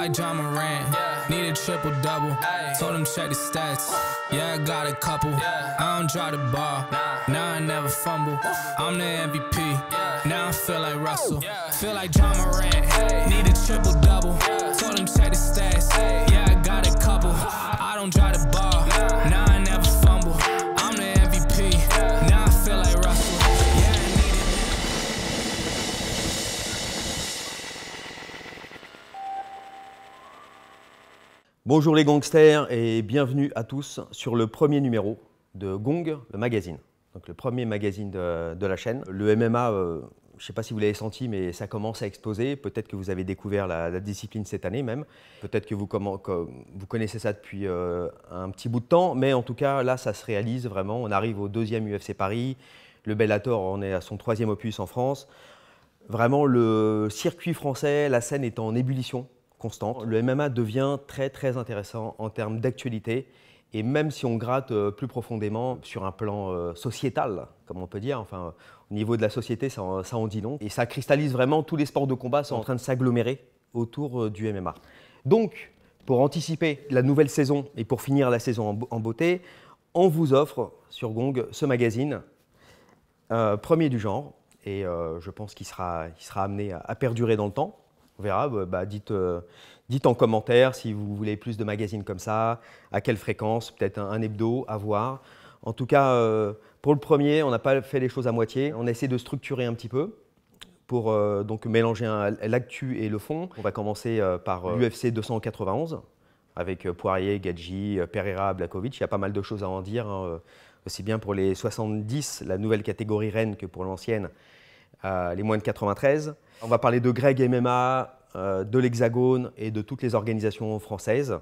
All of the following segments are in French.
like John Morant. Need a triple double. Told him check the stats. Yeah, I got a couple. I don't drop the ball. Now I never fumble. I'm the MVP. Now I feel like Russell. Feel like John Morant. Need a triple double. Told him check the stats. Yeah, I got a couple. I don't drop the ball. Now I never fumble. I'm the MVP. Now I feel like Russell. Yeah, I need it. Bonjour les gangsters et bienvenue à tous sur le premier numéro de Gong, le magazine. Donc le premier magazine de la chaîne. Le MMA, je ne sais pas si vous l'avez senti, mais ça commence à exploser. Peut-être que vous avez découvert la discipline cette année même. Peut-être que vous connaissez ça depuis un petit bout de temps. Mais en tout cas, là, ça se réalise vraiment. On arrive au 2e UFC Paris. Le Bellator, on est à son 3e opus en France. Vraiment, le circuit français, la scène est en ébullition constante. Le MMA devient très, très intéressant en termes d'actualité. Et même si on gratte plus profondément sur un plan sociétal, comme on peut dire, enfin, au niveau de la société, ça en dit long. Et ça cristallise vraiment, tous les sports de combat sont en train de s'agglomérer autour du MMA. Donc, pour anticiper la nouvelle saison et pour finir la saison en beauté, on vous offre sur Gong ce magazine, premier du genre. Et je pense qu'il sera amené à perdurer dans le temps. On verra, dites en commentaire si vous voulez plus de magazines comme ça, à quelle fréquence, peut-être un hebdo, à voir. En tout cas, pour le premier, on n'a pas fait les choses à moitié. On a essayé de structurer un petit peu pour donc mélanger l'actu et le fond. On va commencer par l'UFC 291 avec Poirier, Gaethje, Pereira, Blachowicz. Il y a pas mal de choses à en dire, hein, aussi bien pour les 70, la nouvelle catégorie reine, que pour l'ancienne, les moins de 93. On va parler de Greg MMA, de l'Hexagone et de toutes les organisations françaises,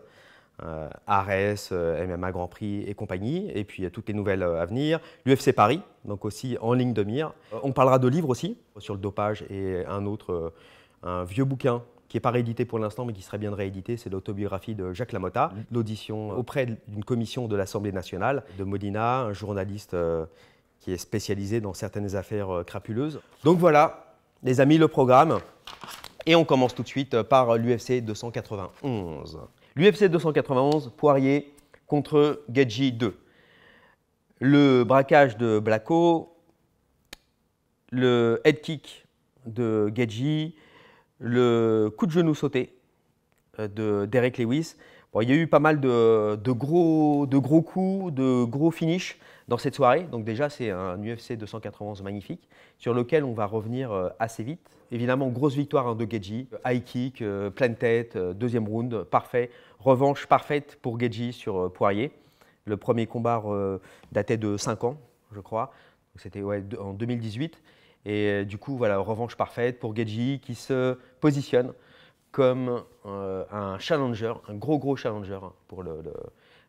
Ares, MMA Grand Prix et compagnie, et puis toutes les nouvelles à venir. L'UFC Paris, donc aussi en ligne de mire. On parlera de livres aussi, sur le dopage, et un vieux bouquin qui n'est pas réédité pour l'instant, mais qui serait bien de rééditer, c'est l'autobiographie de Jacques Lamotta, l'audition auprès d'une commission de l'Assemblée nationale, de Molina, un journaliste qui est spécialisé dans certaines affaires crapuleuses. Donc voilà, les amis, le programme. Et on commence tout de suite par l'UFC 291. L'UFC 291, Poirier contre Gaethje 2. Le braquage de Blachowicz, le head kick de Gaethje, le coup de genou sauté de Derek Lewis. Bon, il y a eu pas mal de gros coups, de gros finishes dans cette soirée. Donc déjà, c'est un UFC 291 magnifique sur lequel on va revenir assez vite. Évidemment, grosse victoire de Gaethje, high kick, pleine tête, deuxième round, parfait. Revanche parfaite pour Gaethje sur Poirier. Le premier combat datait de 5 ans, je crois. C'était en 2018. Et du coup, voilà, revanche parfaite pour Gaethje qui se positionne comme un challenger, un gros challenger pour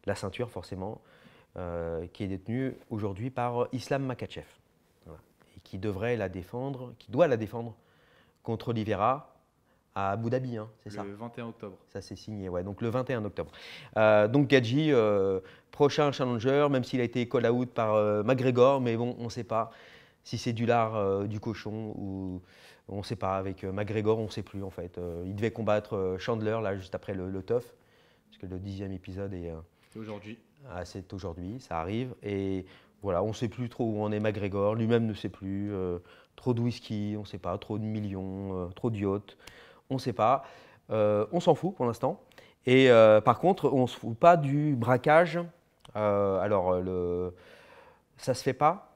la ceinture forcément, qui est détenu aujourd'hui par Islam Makhachev, voilà, et qui devrait la défendre, qui doit la défendre contre Oliveira à Abu Dhabi, hein, c'est ça? Le 21 octobre. Ça c'est signé, ouais, donc le 21 octobre. Donc Gaethje, prochain challenger, même s'il a été call-out par McGregor, mais bon, on ne sait pas si c'est du lard du cochon ou on ne sait pas. Avec McGregor, on ne sait plus en fait. Il devait combattre Chandler là juste après le TUF, parce que le 10e épisode est. C'est aujourd'hui. C'est aujourd'hui, ça arrive. Et voilà, on ne sait plus trop où en est McGregor. Lui-même ne sait plus. Trop de whisky, on ne sait pas. Trop de millions, trop de yachts, on ne sait pas. On s'en fout pour l'instant. Et par contre, on ne se fout pas du braquage. Ça ne se fait pas.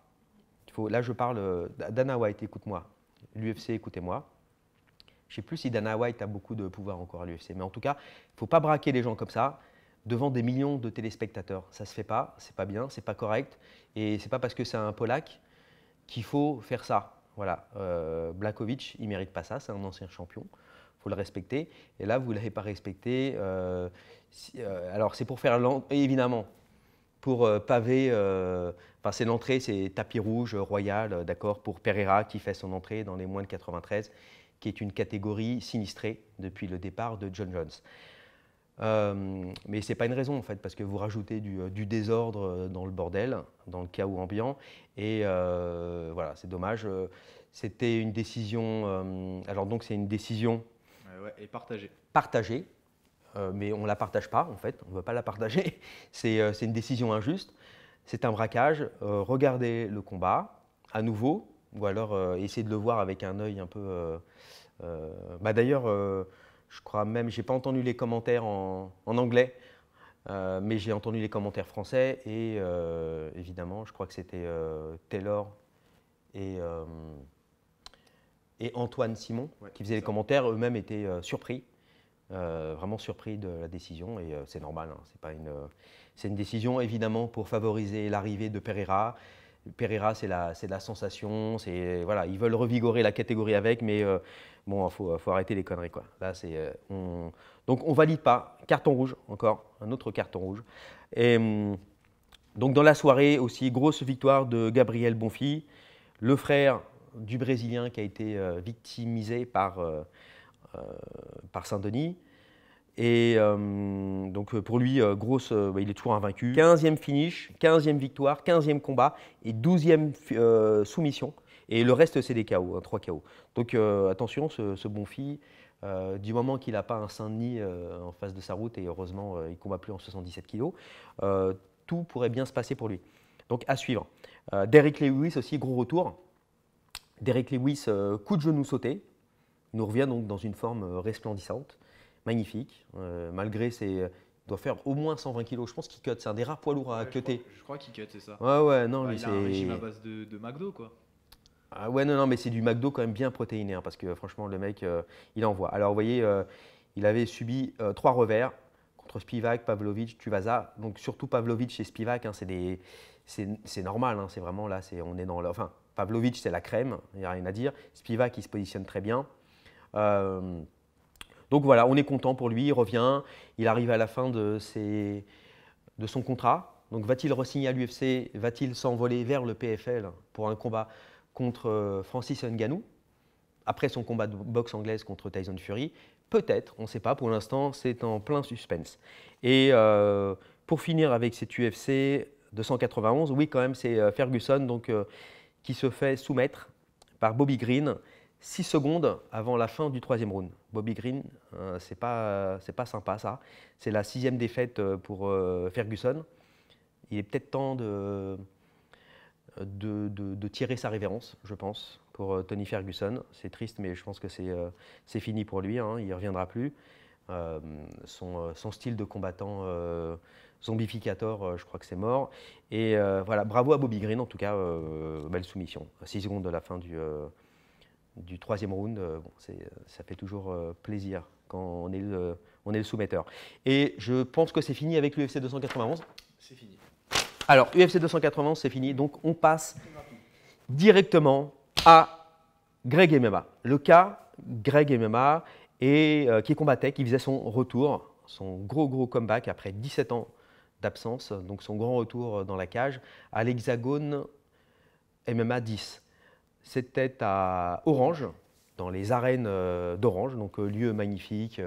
Là, je parle. Dana White, écoute-moi. L'UFC, écoutez-moi. Je ne sais plus si Dana White a beaucoup de pouvoir encore à l'UFC, mais en tout cas, il ne faut pas braquer les gens comme ça devant des millions de téléspectateurs. Ça ne se fait pas, c'est pas bien, c'est pas correct. Et c'est pas parce que c'est un Polak qu'il faut faire ça. Voilà. Blachowicz, il ne mérite pas ça, c'est un ancien champion. Il faut le respecter. Et là, vous ne l'avez pas respecté. Alors, c'est pour faire, évidemment, pour paver, c'est l'entrée, c'est tapis rouge royal, d'accord, pour Pereira qui fait son entrée dans les moins de 93, qui est une catégorie sinistrée depuis le départ de John Jones. Mais ce n'est pas une raison en fait, parce que vous rajoutez du désordre dans le bordel, dans le chaos ambiant, et voilà, c'est dommage. C'était une décision, alors donc c'est une décision Et partagée. Partagée, mais on ne la partage pas en fait, on ne veut pas la partager, c'est une décision injuste, c'est un braquage. Regardez le combat à nouveau, ou alors essayez de le voir avec un œil un peu… D'ailleurs, je crois même, je n'ai pas entendu les commentaires en anglais, mais j'ai entendu les commentaires français et évidemment, je crois que c'était Taylor et Antoine Simon qui faisaient les commentaires. Eux-mêmes étaient surpris, vraiment surpris de la décision et c'est normal. Hein, c'est une décision évidemment pour favoriser l'arrivée de Pereira. Pereira, c'est de la sensation, voilà, ils veulent revigorer la catégorie avec, mais bon, il faut arrêter les conneries, quoi. Là, donc on valide pas. Carton rouge, encore, un autre carton rouge. Et donc dans la soirée aussi, grosse victoire de Gabriel Bonfils, le frère du Brésilien qui a été victimisé par Saint-Denis. Et donc pour lui, il est toujours invaincu. 15e finish, 15e victoire, 15e combat et 12e soumission. Et le reste, c'est des KO, 3 KO. Donc attention, ce Bonfils, du moment qu'il n'a pas un Saint-Denis en face de sa route, et heureusement, il ne combat plus en 77 kg, tout pourrait bien se passer pour lui. Donc à suivre. Derrick Lewis aussi, gros retour. Derrick Lewis, coup de genou sauté. Il nous revient donc dans une forme resplendissante. Magnifique, malgré il doit faire au moins 120 kg, je pense qu'il cut, c'est un des rares poids lourds à cutter. Je crois qu'il cut, c'est ça. Ouais, non, lui il a un régime à base de McDo, quoi. Ah ouais, non, mais c'est du McDo quand même bien protéiné, hein, parce que franchement, le mec, il envoie. Alors, vous voyez, il avait subi 3 revers contre Spivak, Pavlovich, Tuivasa. Donc, surtout Pavlovich et Spivak, hein, c'est normal, hein, c'est vraiment là, on est dans enfin, Pavlovich, c'est la crème, il n'y a rien à dire. Spivak, il se positionne très bien. Donc voilà, on est content pour lui, il revient, il arrive à la fin de son contrat. Donc va-t-il re-signer à l'UFC, va-t-il s'envoler vers le PFL pour un combat contre Francis Ngannou, après son combat de boxe anglaise contre Tyson Fury? Peut-être, on ne sait pas, pour l'instant c'est en plein suspense. Et pour finir avec cet UFC 291, oui quand même c'est Ferguson donc, qui se fait soumettre par Bobby Green 6 secondes avant la fin du 3e round. Bobby Green, c'est pas sympa ça. C'est la 6e défaite pour Ferguson. Il est peut-être temps de tirer sa révérence, je pense, pour Tony Ferguson. C'est triste, mais je pense que c'est fini pour lui. Hein, il ne reviendra plus. Son style de combattant zombificator, je crois que c'est mort. Et voilà, bravo à Bobby Green, en tout cas, belle soumission. 6 secondes de la fin du 3e round, ça fait toujours plaisir quand on est le soumetteur. Et je pense que c'est fini avec l'UFC 291. C'est fini. Alors, UFC 291, c'est fini. Donc, on passe directement à Greg MMA. Le cas Greg MMA, qui combattait, qui faisait son retour, son gros comeback après 17 ans d'absence, donc son grand retour dans la cage, à l'Hexagone MMA 10. C'était à Orange, dans les arènes d'Orange, donc lieu magnifique,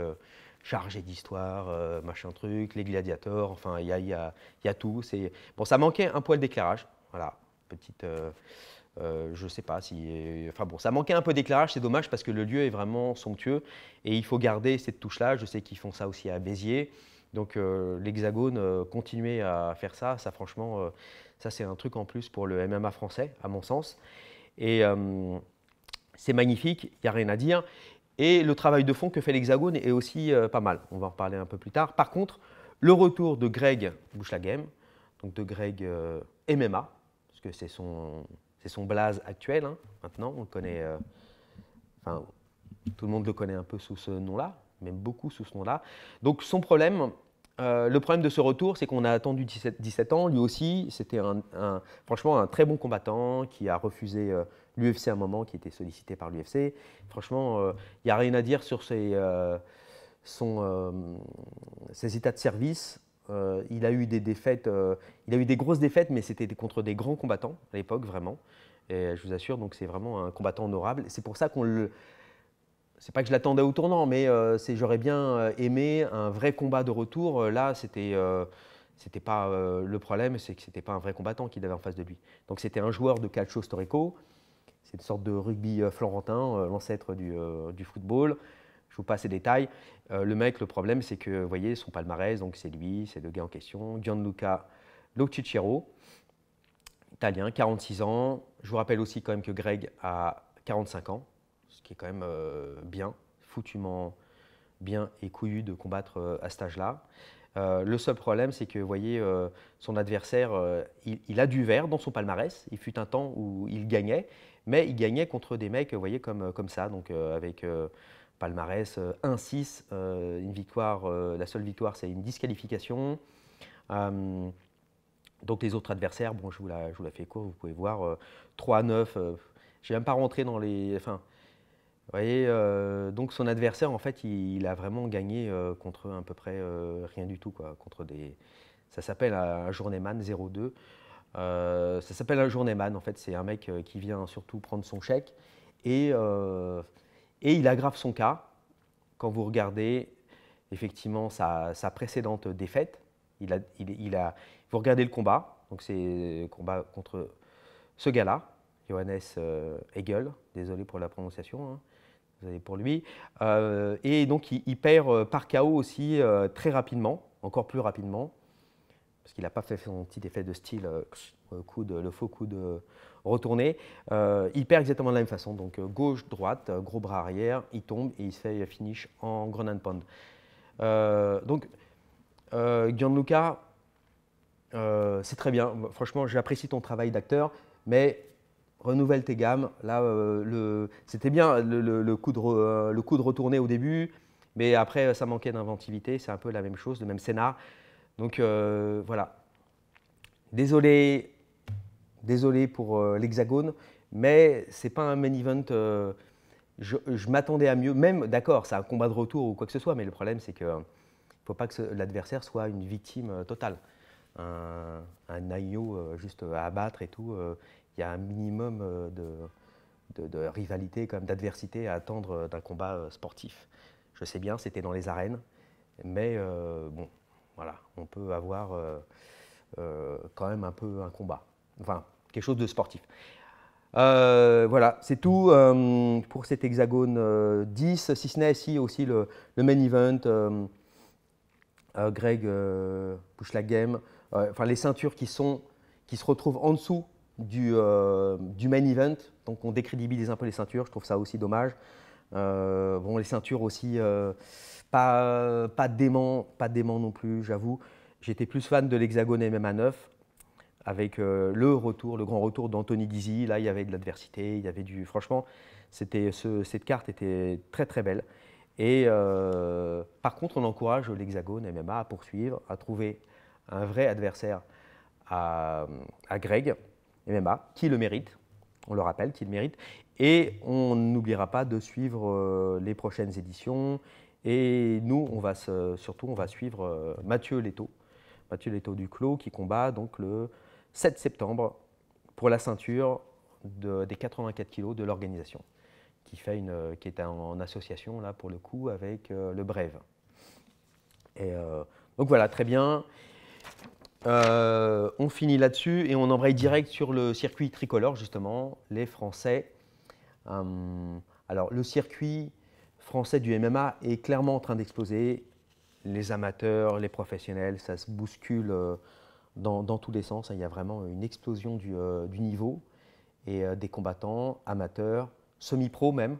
chargé d'histoire, machin truc, les gladiators, enfin il y a tout. Bon, ça manquait un poil d'éclairage, voilà, petite, je sais pas si, enfin bon, ça manquait un peu d'éclairage, c'est dommage parce que le lieu est vraiment somptueux et il faut garder cette touche-là. Je sais qu'ils font ça aussi à Béziers, donc l'Hexagone, continuer à faire ça franchement, ça c'est un truc en plus pour le MMA français, à mon sens. Et c'est magnifique, il n'y a rien à dire. Et le travail de fond que fait l'Hexagone est aussi pas mal. On va en reparler un peu plus tard. Par contre, le retour de Greg Bouchlaghem, donc de Greg MMA, parce que c'est son blaze actuel, hein, maintenant, on le connaît, enfin, tout le monde le connaît un peu sous ce nom-là, même beaucoup sous ce nom-là. Donc son problème, le problème de ce retour, c'est qu'on a attendu 17 ans. Lui aussi, c'était franchement un très bon combattant qui a refusé l'UFC à un moment, qui était sollicité par l'UFC. Franchement, il n'y a rien à dire sur ses états de service. Il a eu des défaites, il a eu des grosses défaites, mais c'était contre des grands combattants à l'époque, vraiment. Et je vous assure, donc c'est vraiment un combattant honorable. C'est pour ça qu'on le… C'est pas que je l'attendais au tournant, mais j'aurais bien aimé un vrai combat de retour. Là, c'était pas le problème, c'est que c'était pas un vrai combattant qu'il avait en face de lui. Donc c'était un joueur de calcio storico, c'est une sorte de rugby florentin, l'ancêtre du football. Je vous passe les détails. Le mec, le problème, c'est que, vous voyez, son palmarès, donc c'est lui, c'est le gars en question, Gianluca Locicero, italien, 46 ans. Je vous rappelle aussi quand même que Greg a 45 ans, ce qui est quand même bien, foutument bien et couillu de combattre à cet âge-là. Le seul problème, c'est que, vous voyez, son adversaire, il a du vert dans son palmarès. Il fut un temps où il gagnait, mais il gagnait contre des mecs, vous voyez, comme ça, donc avec palmarès 1-6, une victoire, la seule victoire, c'est une disqualification. Donc les autres adversaires, bon, je vous la fais court, vous pouvez voir 3-9. Je n'ai même pas rentré dans les. Enfin, vous voyez, donc son adversaire, en fait, il a vraiment gagné contre à peu près rien du tout, quoi, contre des. Ça s'appelle un journeyman 0-2. Ça s'appelle un journeyman, en fait, c'est un mec qui vient surtout prendre son chèque et il aggrave son cas quand vous regardez effectivement sa précédente défaite. Vous regardez le combat, donc c'est combat contre ce gars-là, Johannes Hegel, désolé pour la prononciation, hein, désolé pour lui. Et donc il perd par KO aussi très rapidement, encore plus rapidement, parce qu'il n'a pas fait son petit effet de style, le faux coude retourné. Il perd exactement de la même façon, donc gauche-droite, gros bras arrière, il tombe et il se fait finish en ground and pound. Donc Gianluca, c'est très bien. Franchement, j'apprécie ton travail d'acteur, mais renouvelle tes gammes. Là, c'était bien le coup de retourné au début, mais après, ça manquait d'inventivité. C'est un peu la même chose, le même scénar. Donc voilà. Désolé pour l'Hexagone, mais c'est pas un main event. Je m'attendais à mieux. Même, d'accord, c'est un combat de retour ou quoi que ce soit, mais le problème, c'est que il ne faut pas que l'adversaire soit une victime totale. Un agneau juste à abattre et tout. Il y a un minimum de rivalité, d'adversité à attendre d'un combat sportif. Je sais bien, c'était dans les arènes, mais bon, voilà, on peut avoir quand même un peu un combat. Enfin, quelque chose de sportif. Voilà, c'est tout pour cet hexagone 10, si ce n'est si aussi le main event. Greg push la game, enfin les ceintures qui se retrouvent en dessous du main event, donc on décrédibilise un peu les ceintures, je trouve ça aussi dommage. Bon, les ceintures aussi, pas dément non plus, j'avoue. J'étais plus fan de l'hexagone MMA 9 avec le grand retour d'Anthony Dizzy. Là, il y avait de l'adversité, il y avait du. Franchement, cette carte était très très belle. Et par contre, on encourage l'Hexagone MMA à poursuivre, à trouver un vrai adversaire à Greg MMA, qui le mérite, on le rappelle, qui le mérite. Et on n'oubliera pas de suivre les prochaines éditions. Et nous, on va suivre Mathieu Leto du Clos, qui combat donc le 7 septembre pour la ceinture des 84 kilos de l'organisation. Qui est en association là pour le coup avec le Brève. Et donc voilà, très bien. On finit là-dessus et on embraye direct sur le circuit tricolore justement, les Français. Alors le circuit français du MMA est clairement en train d'exploser. Les amateurs, les professionnels, ça se bouscule dans tous les sens. Il y a vraiment une explosion du niveau et des combattants amateurs, semi-pro même,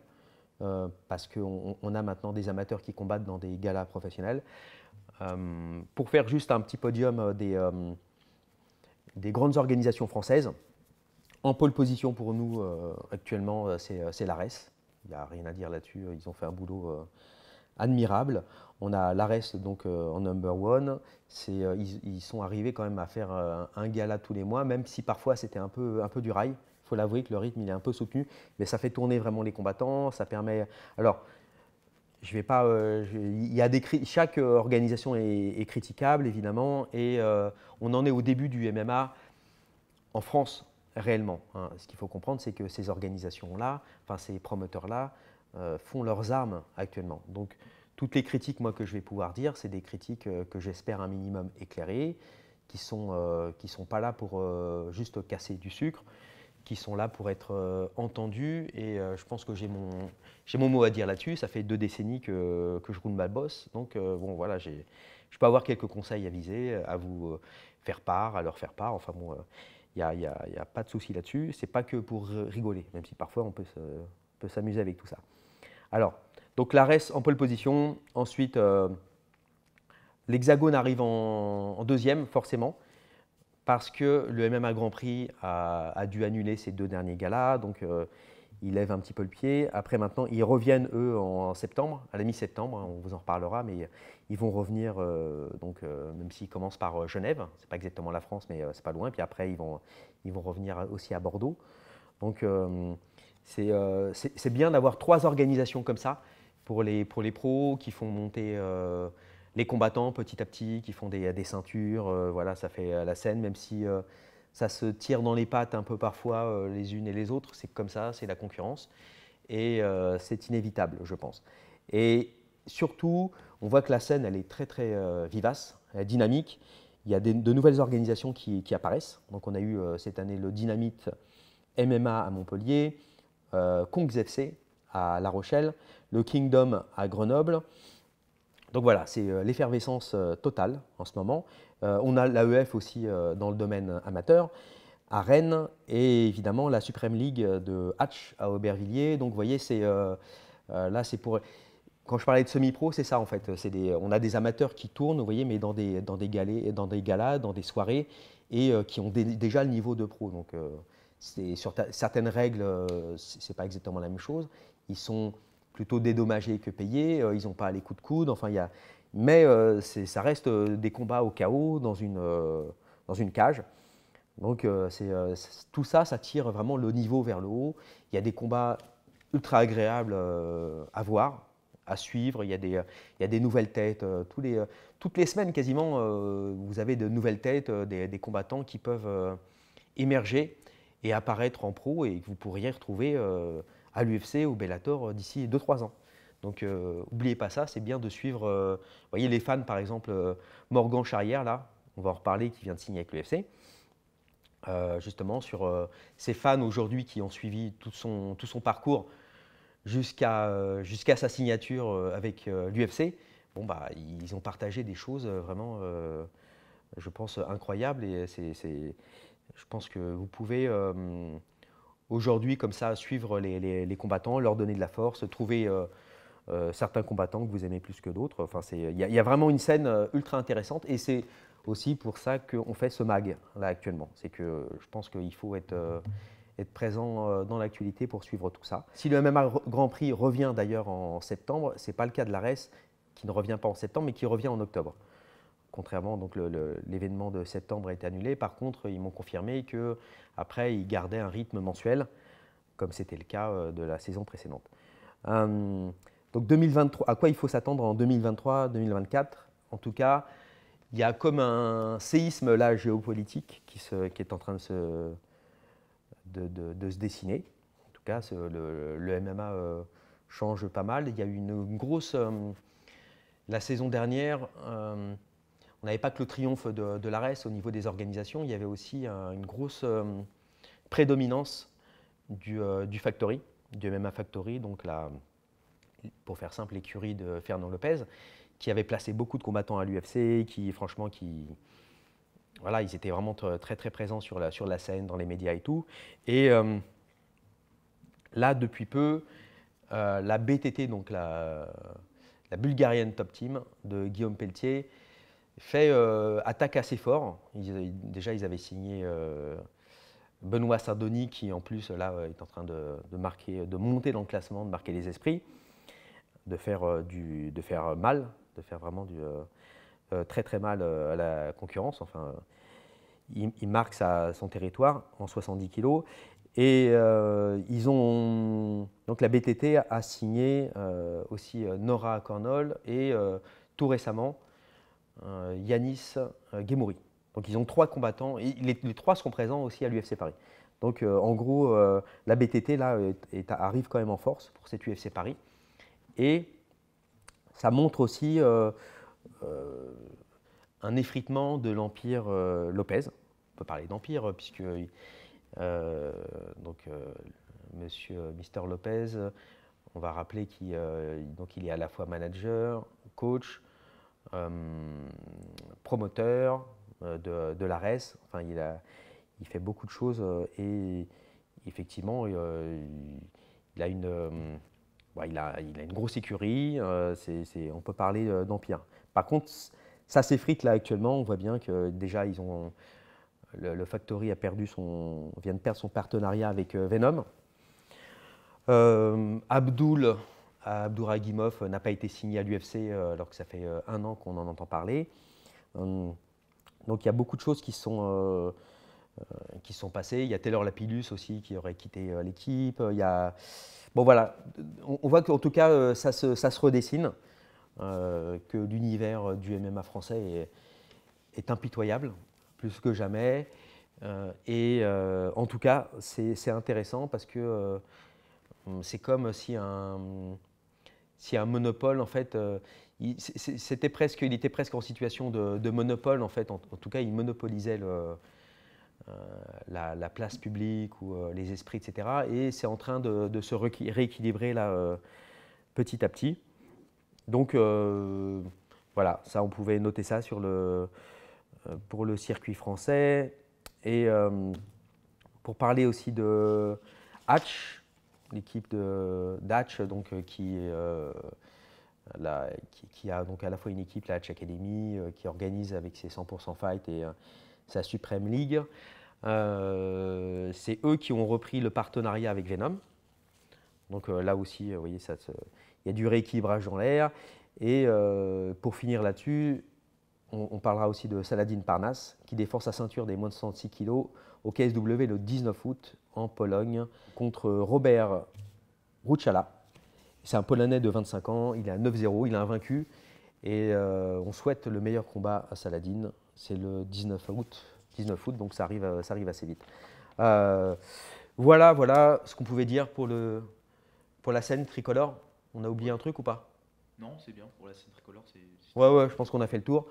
parce qu'on a maintenant des amateurs qui combattent dans des galas professionnels. Pour faire juste un petit podium des grandes organisations françaises, en pole position pour nous actuellement, c'est l'ARES. Il n'y a rien à dire là-dessus, ils ont fait un boulot admirable. On a l'ARES donc en number one. Ils sont arrivés quand même à faire un gala tous les mois, même si parfois c'était un peu du rail. Il faut l'avouer que le rythme il est un peu soutenu, mais ça fait tourner vraiment les combattants. Ça permet. Alors, je vais pas. Il y a chaque organisation est critiquable évidemment, et on en est au début du MMA en France réellement. Hein. Ce qu'il faut comprendre, c'est que ces organisations-là, enfin ces promoteurs-là, font leurs armes actuellement. Donc, toutes les critiques moi, que je vais pouvoir dire, c'est des critiques que j'espère un minimum éclairées, qui sont pas là pour juste casser du sucre, qui sont là pour être entendus. Et je pense que j'ai mon mot à dire là-dessus. Ça fait 2 décennies que je roule ma bosse. Donc, bon, voilà, je peux avoir quelques conseils à viser, à vous faire part, à leur faire part. Enfin, bon, il n'y a pas de souci là-dessus. Ce n'est pas que pour rigoler, même si parfois on peut s'amuser avec tout ça. Alors, donc l'Ares en pole position. Ensuite, l'Hexagone arrive en deuxième, forcément, parce que le MMA Grand Prix a dû annuler ses 2 derniers galas. Donc, ils lèvent un petit peu le pied. Après, maintenant, ils reviennent, eux, en septembre, à la mi-septembre. On vous en reparlera, mais ils vont revenir, même s'ils commencent par Genève. Ce n'est pas exactement la France, mais c'est pas loin. Puis après, ils vont revenir aussi à Bordeaux. Donc, c'est bien d'avoir 3 organisations comme ça pour les pros qui font monter les combattants petit à petit, qui font des ceintures. Voilà, ça fait la scène, même si ça se tire dans les pattes un peu parfois les unes et les autres. C'est comme ça, c'est la concurrence. Et c'est inévitable, je pense. Et surtout, on voit que la scène, elle est très, très vivace, elle est dynamique. Il y a de nouvelles organisations qui apparaissent. Donc, on a eu cette année le Dynamite MMA à Montpellier, Kongs FC à La Rochelle, le Kingdom à Grenoble. Donc voilà, c'est l'effervescence totale en ce moment. On a l'AEF aussi dans le domaine amateur à Rennes et évidemment la Supreme League de Hatch à Aubervilliers. Donc vous voyez, là c'est pour… Quand je parlais de semi-pro, c'est ça en fait. On a des amateurs qui tournent, vous voyez, mais dans des galas, dans des soirées et qui ont déjà le niveau de pro. Donc sur certaines règles, c'est pas exactement la même chose. Ils sont plutôt dédommagés que payés, ils n'ont pas les coups de coude, enfin, mais ça reste des combats au chaos dans une cage. Donc tout ça, ça tire vraiment le niveau vers le haut. Il y a des combats ultra agréables à voir, à suivre. Il y a des nouvelles têtes. Toutes les semaines quasiment, vous avez de nouvelles têtes, des combattants qui peuvent émerger et apparaître en pro et que vous pourriez retrouver à l'UFC ou Bellator d'ici 2-3 ans. Donc, n'oubliez pas ça, c'est bien de suivre. Vous voyez les fans, par exemple, Morgan Charrière, là, on va en reparler, qui vient de signer avec l'UFC. Justement, sur ces fans aujourd'hui qui ont suivi tout son parcours jusqu'à sa signature avec l'UFC. Bon, bah, ils ont partagé des choses vraiment, je pense, incroyables. Et je pense que vous pouvez aujourd'hui, comme ça, suivre les combattants, leur donner de la force, trouver certains combattants que vous aimez plus que d'autres. Enfin, il y a vraiment une scène ultra intéressante et c'est aussi pour ça qu'on fait ce mag là actuellement. C'est que je pense qu'il faut être présent dans l'actualité pour suivre tout ça. Si le MMA Grand Prix revient d'ailleurs en septembre, ce n'est pas le cas de l'Ares qui ne revient pas en septembre mais qui revient en octobre. Contrairement, donc l'événement de septembre a été annulé. Par contre, ils m'ont confirmé qu'après, ils gardaient un rythme mensuel, comme c'était le cas de la saison précédente. Donc 2023, à quoi il faut s'attendre en 2023-2024? En tout cas, il y a comme un séisme là, géopolitique qui est en train de se dessiner. En tout cas, le MMA change pas mal. Il y a eu une grosse… la saison dernière… on n'avait pas que le triomphe de l'Ares au niveau des organisations, il y avait aussi une grosse prédominance du Factory, du MMA Factory, donc pour faire simple, l'écurie de Fernand Lopez, qui avait placé beaucoup de combattants à l'UFC, voilà, ils étaient vraiment très très présents sur la scène, dans les médias et tout. Et là, depuis peu, la BTT, donc la Bulgarian Top Team de Guillaume Pelletier, fait attaque assez fort. Déjà, ils avaient signé Benoît Sardoni, qui en plus là est en train de monter dans le classement, de marquer les esprits, de faire mal, de faire vraiment très très mal à la concurrence. Enfin, il marque son territoire en 70 kilos. Et donc la BTT a signé aussi Nora Cornol et tout récemment Yanis Guémouri. Donc ils ont 3 combattants, et les 3 seront présents aussi à l'UFC Paris. Donc en gros, la BTT là, arrive quand même en force pour cette UFC Paris. Et ça montre aussi un effritement de l'empire Lopez. On peut parler d'empire, puisque Donc, Mister Lopez, on va rappeler qu'il il est à la fois manager, coach, promoteur de l'ARES. Enfin, il fait beaucoup de choses et effectivement, il a une grosse écurie. On peut parler d'empire. Par contre, ça s'effrite là actuellement. On voit bien que déjà, le Factory vient de perdre son partenariat avec Venom. Abdouragimov n'a pas été signé à l'UFC alors que ça fait 1 an qu'on en entend parler. Donc il y a beaucoup de choses qui sont passées. Il y a Taylor Lapillus aussi qui aurait quitté l'équipe. Bon voilà, on voit qu'en tout cas ça se redessine, que l'univers du MMA français est impitoyable, plus que jamais. En tout cas, c'est intéressant parce que c'est comme si un monopole, en fait, il était presque en situation de monopole, en fait. En tout cas, il monopolisait la place publique ou les esprits, etc. Et c'est en train de se rééquilibrer là, petit à petit. Donc, voilà, ça, on pouvait noter ça pour le circuit français. Et pour parler aussi de Hatch, l'équipe d'Hatch, donc qui a donc à la fois une équipe, la Hatch Academy, qui organise avec ses 100% Fight et sa Supreme League. C'est eux qui ont repris le partenariat avec Venom. Donc là aussi, vous voyez, il y a du rééquilibrage dans l'air. Et pour finir là-dessus, on parlera aussi de Saladin Parnasse, qui défend sa ceinture des moins de 106 kg au KSW le 19 août en Pologne contre Robert Ruchala. C'est un Polonais de 25 ans, il est à 9-0, il est invaincu. Et on souhaite le meilleur combat à Saladin. C'est le 19 août, donc ça arrive assez vite. Voilà ce qu'on pouvait dire pour la scène tricolore. On a oublié un truc ou pas? Non, c'est bien, pour la scène tricolore, c'est... Ouais, je pense qu'on a fait le tour.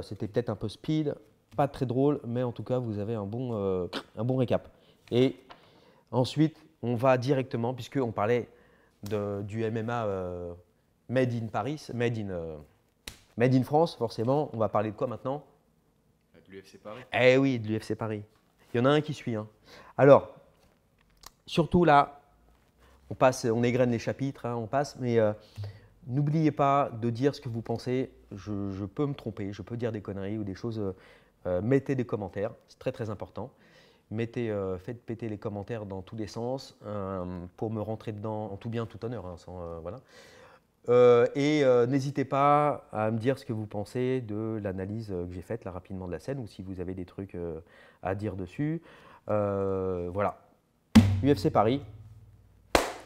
C'était peut-être un peu speed, pas très drôle, mais en tout cas, vous avez un bon récap. Et ensuite, on va directement, puisqu'on parlait du MMA Made in Paris, Made in France, forcément. On va parler de quoi maintenant? De l'UFC Paris. Eh oui, de l'UFC Paris. Il y en a un qui suit. Hein. Alors, surtout là, on égrène les chapitres, hein, on passe, mais n'oubliez pas de dire ce que vous pensez. Je peux me tromper, je peux dire des conneries ou des choses. Mettez des commentaires, c'est très très important. Faites péter les commentaires dans tous les sens pour me rentrer dedans en tout bien, tout honneur. Hein, voilà. N'hésitez pas à me dire ce que vous pensez de l'analyse que j'ai faite là rapidement de la scène ou si vous avez des trucs à dire dessus. Voilà. UFC Paris.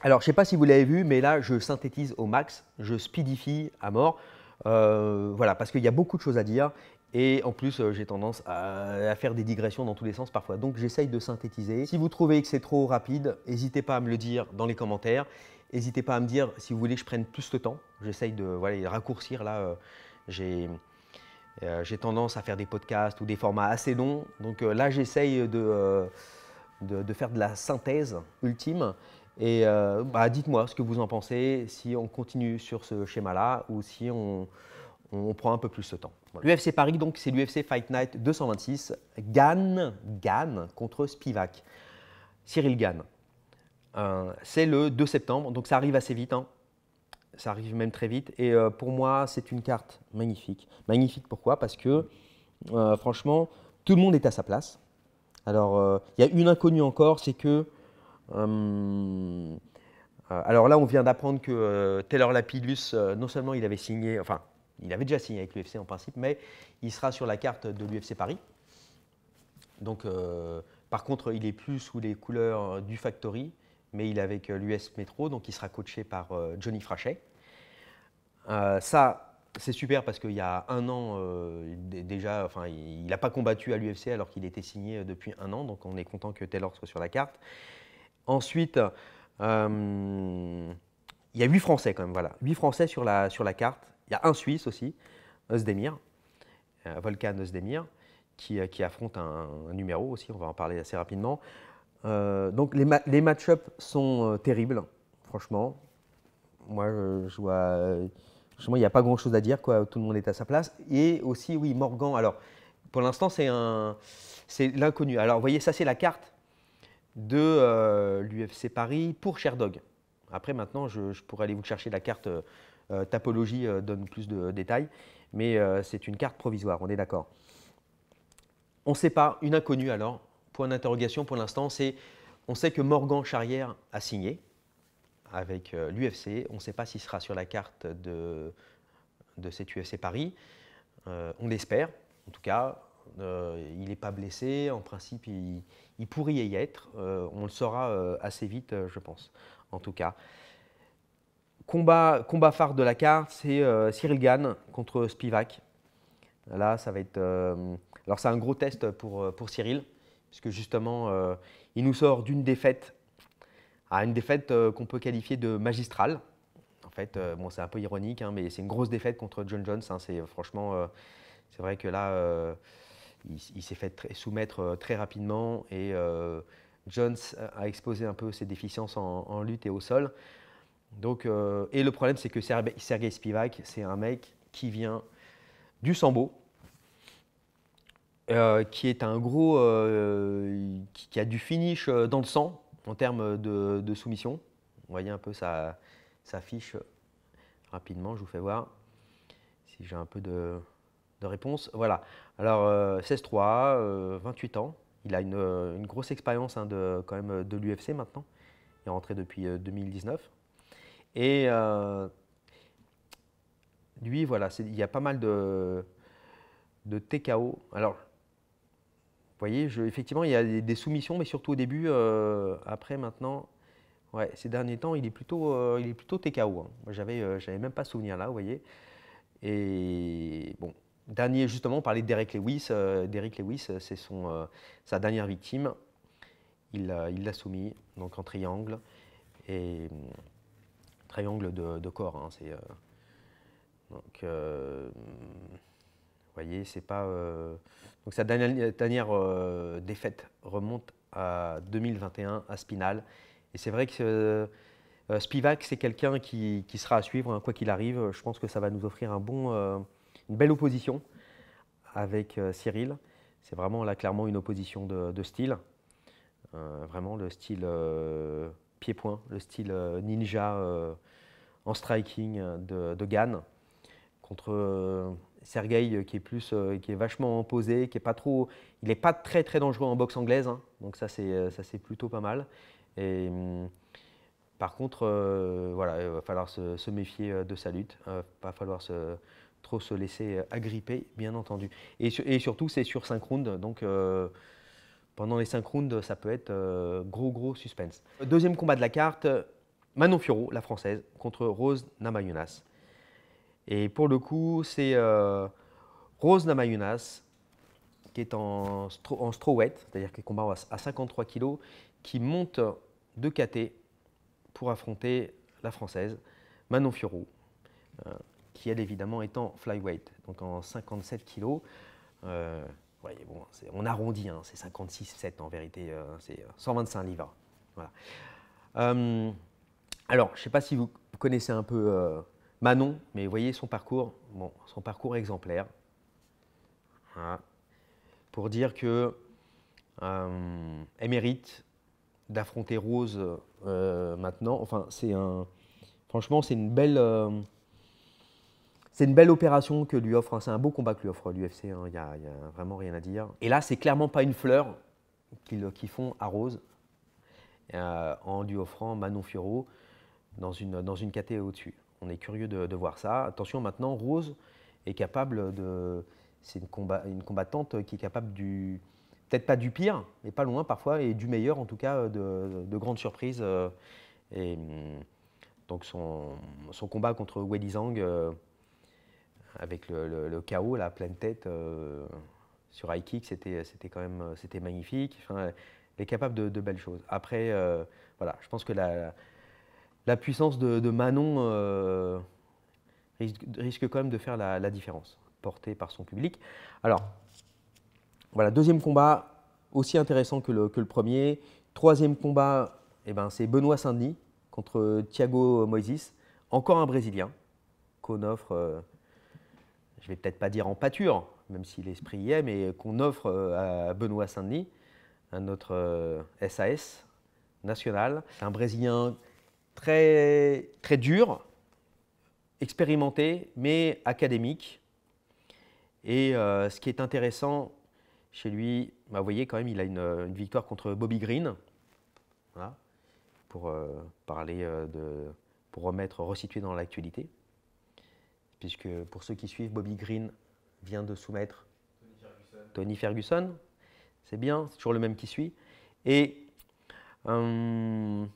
Alors, je ne sais pas si vous l'avez vu, mais là, je synthétise au max, je speedifie à mort. Voilà, parce qu'il y a beaucoup de choses à dire. Et en plus, j'ai tendance à faire des digressions dans tous les sens parfois. Donc, j'essaye de synthétiser. Si vous trouvez que c'est trop rapide, n'hésitez pas à me le dire dans les commentaires. N'hésitez pas à me dire si vous voulez que je prenne plus de temps. J'essaye de raccourcir. Là, j'ai tendance à faire des podcasts ou des formats assez longs. Donc là, j'essaye de faire de la synthèse ultime. Et dites-moi ce que vous en pensez, si on continue sur ce schéma-là ou si on prend un peu plus de temps. Voilà. L'UFC Paris, donc, c'est l'UFC Fight Night 226. Gane contre Spivak. Cyril Gane. C'est le 2 septembre, donc ça arrive assez vite. Hein. Ça arrive même très vite. Et pour moi, c'est une carte magnifique. Magnifique pourquoi? Parce que, franchement, tout le monde est à sa place. Alors, il y a une inconnue encore, c'est que alors là, on vient d'apprendre que Taylor Lapillus, non seulement il avait signé, enfin, il avait déjà signé avec l'UFC en principe, mais il sera sur la carte de l'UFC Paris. Donc, par contre, il est plus sous les couleurs du Factory, mais il est avec l'US Metro, donc il sera coaché par Johnny Frachet. Ça, c'est super parce qu'il y a 1 an déjà, enfin, il n'a pas combattu à l'UFC alors qu'il était signé depuis 1 an, donc on est content que Taylor soit sur la carte. Ensuite, il y a 8 Français quand même, voilà. 8 Français sur la carte. Il y a un Suisse aussi, Özdemir, Volkan Özdemir. qui affronte un numéro aussi, on va en parler assez rapidement. Donc les match-ups sont terribles, franchement. Moi, je vois, franchement, il n'y a pas grand-chose à dire, quoi. Tout le monde est à sa place. Et aussi, oui, Morgan. Alors, pour l'instant, c'est l'inconnu. Alors, vous voyez, ça, c'est la carte de l'UFC Paris pour Sherdog. Après, maintenant, je pourrais aller vous chercher la carte Tapologie, donne plus de détails. Mais c'est une carte provisoire, on est d'accord. On ne sait pas, une inconnue alors, point d'interrogation pour l'instant, c'est on sait que Morgan Charrière a signé avec l'UFC. On ne sait pas s'il sera sur la carte de cet UFC Paris. On l'espère, en tout cas. Il n'est pas blessé. En principe, il pourrait y être. On le saura assez vite, je pense, en tout cas. Combat phare de la carte, c'est Cyril Gane contre Spivak. Là, ça va être. Alors, c'est un gros test pour Cyril, puisque justement, il nous sort d'une défaite à une défaite qu'on peut qualifier de magistrale. En fait, bon, c'est un peu ironique, hein, mais c'est une grosse défaite contre John Jones. Hein, franchement, c'est vrai que là, il s'est fait soumettre très rapidement et Jones a exposé un peu ses déficiences en lutte et au sol. Donc, et le problème, c'est que Sergei Spivak, c'est un mec qui vient du sambo, qui est un gros, qui a du finish dans le sang en termes de soumission. Vous voyez un peu sa fiche rapidement, je vous fais voir si j'ai un peu de réponse. Voilà, alors 16-3, 28 ans, il a une grosse expérience quand même de l'UFC maintenant, il est rentré depuis 2019. Et lui, voilà, il y a pas mal de TKO. Alors, vous voyez, effectivement, il y a des soumissions, mais surtout au début. Après, maintenant, ouais, ces derniers temps, il est plutôt TKO. Hein. Moi, j'avais même pas souvenir là, vous voyez. Et bon, dernier, justement, on parlait de Derek Lewis. Derek Lewis, c'est sa dernière victime. Il l'a soumis, donc en triangle. Et triangle de corps. Hein, donc, vous voyez, c'est pas. Donc sa dernière défaite remonte à 2021 à Spinal. Et c'est vrai que Spivak, c'est quelqu'un qui sera à suivre, hein, quoi qu'il arrive. Je pense que ça va nous offrir une belle opposition avec Cyril. C'est vraiment là clairement une opposition de style. Vraiment le style pied-point, le style ninja en striking de Gane contre Sergei qui est vachement posé, qui est pas trop, il n'est pas très très dangereux en boxe anglaise, hein, donc ça c'est plutôt pas mal. Et par contre, voilà, il va falloir se méfier de sa lutte, il va falloir trop se laisser agripper, bien entendu. Et surtout, c'est sur 5 rounds, donc pendant les 5 rounds, ça peut être gros suspense. Deuxième combat de la carte, Manon Fiorot, la française, contre Rose Namajunas. Et pour le coup, c'est Rose Namajunas, qui est en strawweight, c'est-à-dire qui combat à 53 kg, qui monte de KT pour affronter la française, Manon Fiorot, qui elle évidemment est en flyweight, donc en 57 kg. Ouais, bon, on arrondit, hein, c'est 56,7 en vérité, c'est 125 livres. Voilà. Alors, je ne sais pas si vous connaissez un peu Manon, mais vous voyez son parcours, bon, son parcours exemplaire. Voilà. Pour dire que elle mérite d'affronter Rose maintenant. Enfin, franchement, c'est une belle opération que lui offre. Hein, c'est un beau combat que lui offre l'UFC. Il n'y a vraiment rien à dire. Et là, c'est clairement pas une fleur qu'ils font à Rose en lui offrant Manon Fiorot dans une KT au-dessus. On est curieux de voir ça. Attention, maintenant, Rose est capable de. C'est une combattante qui est capable peut-être pas du pire, mais pas loin parfois, et du meilleur en tout cas, de grandes surprises. Et donc son combat contre Weili Zhang, avec le KO, la pleine tête sur high kick, c'était quand même magnifique. Enfin, elle est capable de belles choses. Après, voilà, je pense que la puissance de Manon risque quand même de faire la différence, portée par son public. Alors, Voilà, deuxième combat, aussi intéressant que le premier. Troisième combat, eh ben, c'est Benoît Saint-Denis contre Thiago Moises, encore un Brésilien qu'on offre, je ne vais peut-être pas dire en pâture, même si l'esprit y est, mais qu'on offre à Benoît Saint-Denis, à notre SAS national. Un Brésilien très, très dur, expérimenté, mais académique. Et ce qui est intéressant chez lui, bah, vous voyez quand même, il a une victoire contre Bobby Green. Voilà, pour pour resituer dans l'actualité. Puisque pour ceux qui suivent, Bobby Green vient de soumettre Tony Ferguson. C'est bien, c'est toujours le même qui suit. Et vous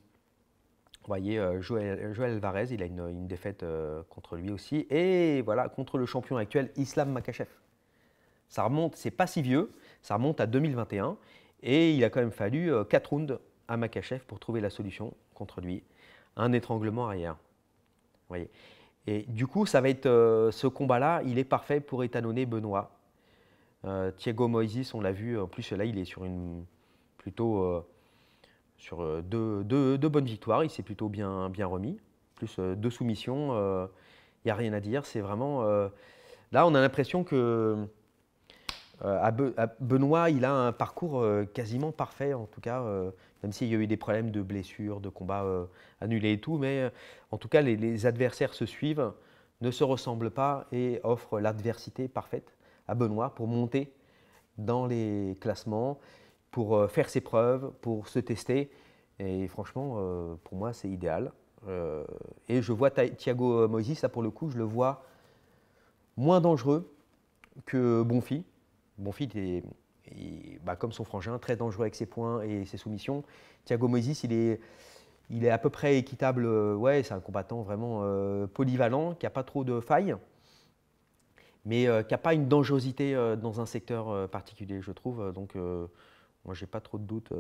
voyez, Joël Alvarez, il a une défaite contre lui aussi. Et voilà, contre le champion actuel, Islam Makhachev. Ça remonte, c'est pas si vieux, ça remonte à 2021. Et il a quand même fallu 4 rounds à Makhachev pour trouver la solution contre lui. Un étranglement arrière. Vous voyez. Et du coup, ça va être ce combat-là, il est parfait pour étalonner Benoît. Thiago Moises, on l'a vu, en plus là, il est sur sur deux bonnes victoires, il s'est plutôt bien remis. Plus 2 soumissions, il n'y a rien à dire. C'est vraiment. Là, on a l'impression que Benoît, il a un parcours quasiment parfait, en tout cas, même s'il y a eu des problèmes de blessures, de combats annulés et tout, mais en tout cas, les adversaires se suivent, ne se ressemblent pas et offrent l'adversité parfaite à Benoît pour monter dans les classements, pour faire ses preuves, pour se tester. Et franchement, pour moi, c'est idéal. Et je vois Thiago Moises, ça pour le coup, je le vois moins dangereux que Bonfi. Bonfi, bah, comme son frangin, très dangereux avec ses points et ses soumissions. Thiago Moises, il est à peu près équitable. Ouais, c'est un combattant vraiment polyvalent, qui n'a pas trop de failles, mais qui n'a pas une dangerosité dans un secteur particulier, je trouve. Donc, moi, je n'ai pas trop de doutes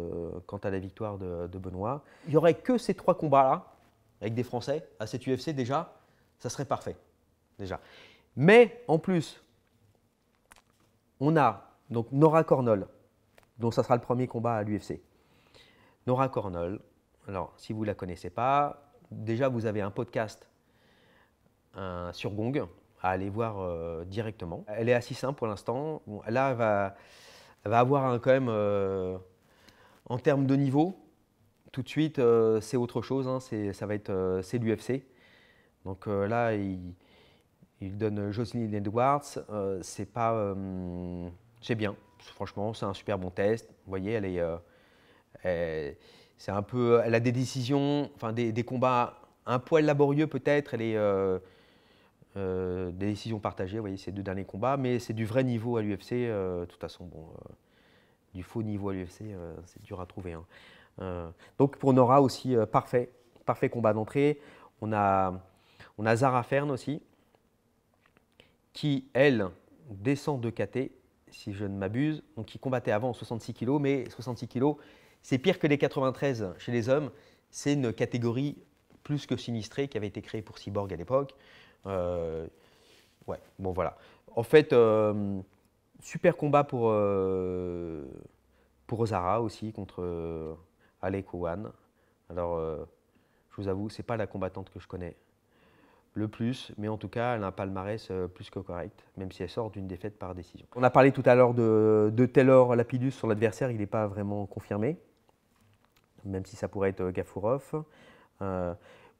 quant à la victoire de Benoît. Il n'y aurait que ces 3 combats-là, avec des Français, à cette UFC déjà, ça serait parfait, déjà. Mais, en plus, on a donc Nora Cornol, dont ça sera le premier combat à l'UFC. Nora Cornol, alors si vous ne la connaissez pas, déjà vous avez un podcast sur Gong à aller voir directement. Elle est à 6-1 pour l'instant. Bon, là, elle va avoir quand même, en termes de niveau, tout de suite, c'est autre chose. Hein, c'est l'UFC. Donc là, il donne Jocelyn Edwards. C'est bien. Franchement, c'est un super bon test. Vous voyez, c'est un peu, elle a des décisions, enfin des combats un poil laborieux peut-être. Elle est des décisions partagées. Vous voyez, ces 2 derniers combats, mais c'est du vrai niveau à l'UFC. De toute façon, bon, du faux niveau à l'UFC, c'est dur à trouver. Hein. Donc pour Nora aussi, parfait combat d'entrée. On a Zara Fern aussi, qui elle descend de KT, si je ne m'abuse, donc qui combattait avant 66 kg, mais 66 kg, c'est pire que les 93 chez les hommes. C'est une catégorie plus que sinistrée qui avait été créée pour Cyborg à l'époque. Ouais, bon voilà. En fait, super combat pour Zara aussi contre Alec Owan. Alors, je vous avoue, c'est pas la combattante que je connais le plus, mais en tout cas, elle a un palmarès plus que correct, même si elle sort d'une défaite par décision. On a parlé tout à l'heure de Taylor Lapidus, son adversaire, il n'est pas vraiment confirmé, même si ça pourrait être Gafurov.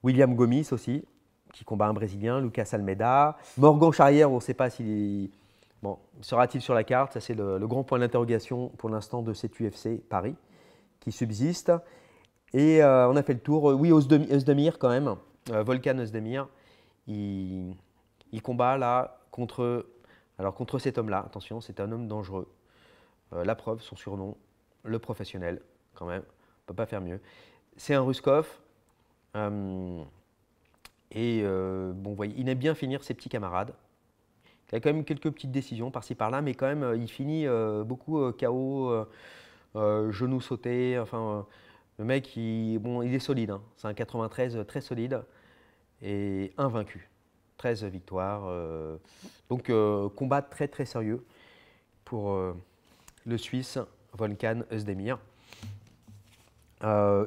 William Gomis aussi, qui combat un Brésilien, Lucas Almeida. Morgan Charrière, on ne sait pas s'il sera-t-il sur la carte. Ça, c'est le grand point d'interrogation pour l'instant de cette UFC Paris, qui subsiste. Et on a fait le tour. Oui, Özdemir quand même, Volkan Özdemir. Il combat là contre cet homme-là. Attention, c'est un homme dangereux. La preuve, son surnom, le professionnel, quand même. On ne peut pas faire mieux. C'est un Ruskov. Bon, voyez, il aime bien finir ses petits camarades. Il a quand même quelques petites décisions par-ci par-là, mais quand même, il finit beaucoup KO, genoux sautés. Enfin, le mec, il est solide. Hein. C'est un 93 très solide et invaincu. 13 victoires. Donc, combat très très sérieux pour le Suisse Volkan Özdemir. Et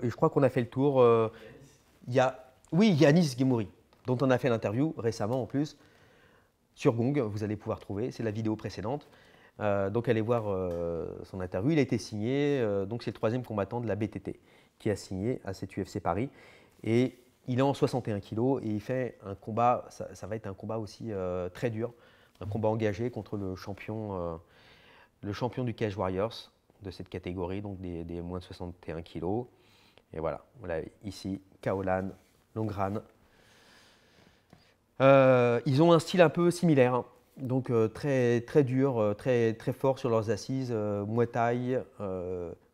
je crois qu'on a fait le tour. Oui, Yanis Guimouri, dont on a fait l'interview récemment en plus, sur Gong, vous allez pouvoir trouver, c'est la vidéo précédente. Donc allez voir son interview, il a été signé, donc c'est le 3e combattant de la BTT qui a signé à cette UFC Paris. Et il est en 61 kg et il fait un combat, ça va être un combat aussi très dur, un combat engagé contre le champion du Cage Warriors de cette catégorie, donc des moins de 61 kg. Et voilà, ici, Kaolan Longran. Ils ont un style un peu similaire, hein. Donc très, très dur, très, très fort sur leurs assises, Muay Thai.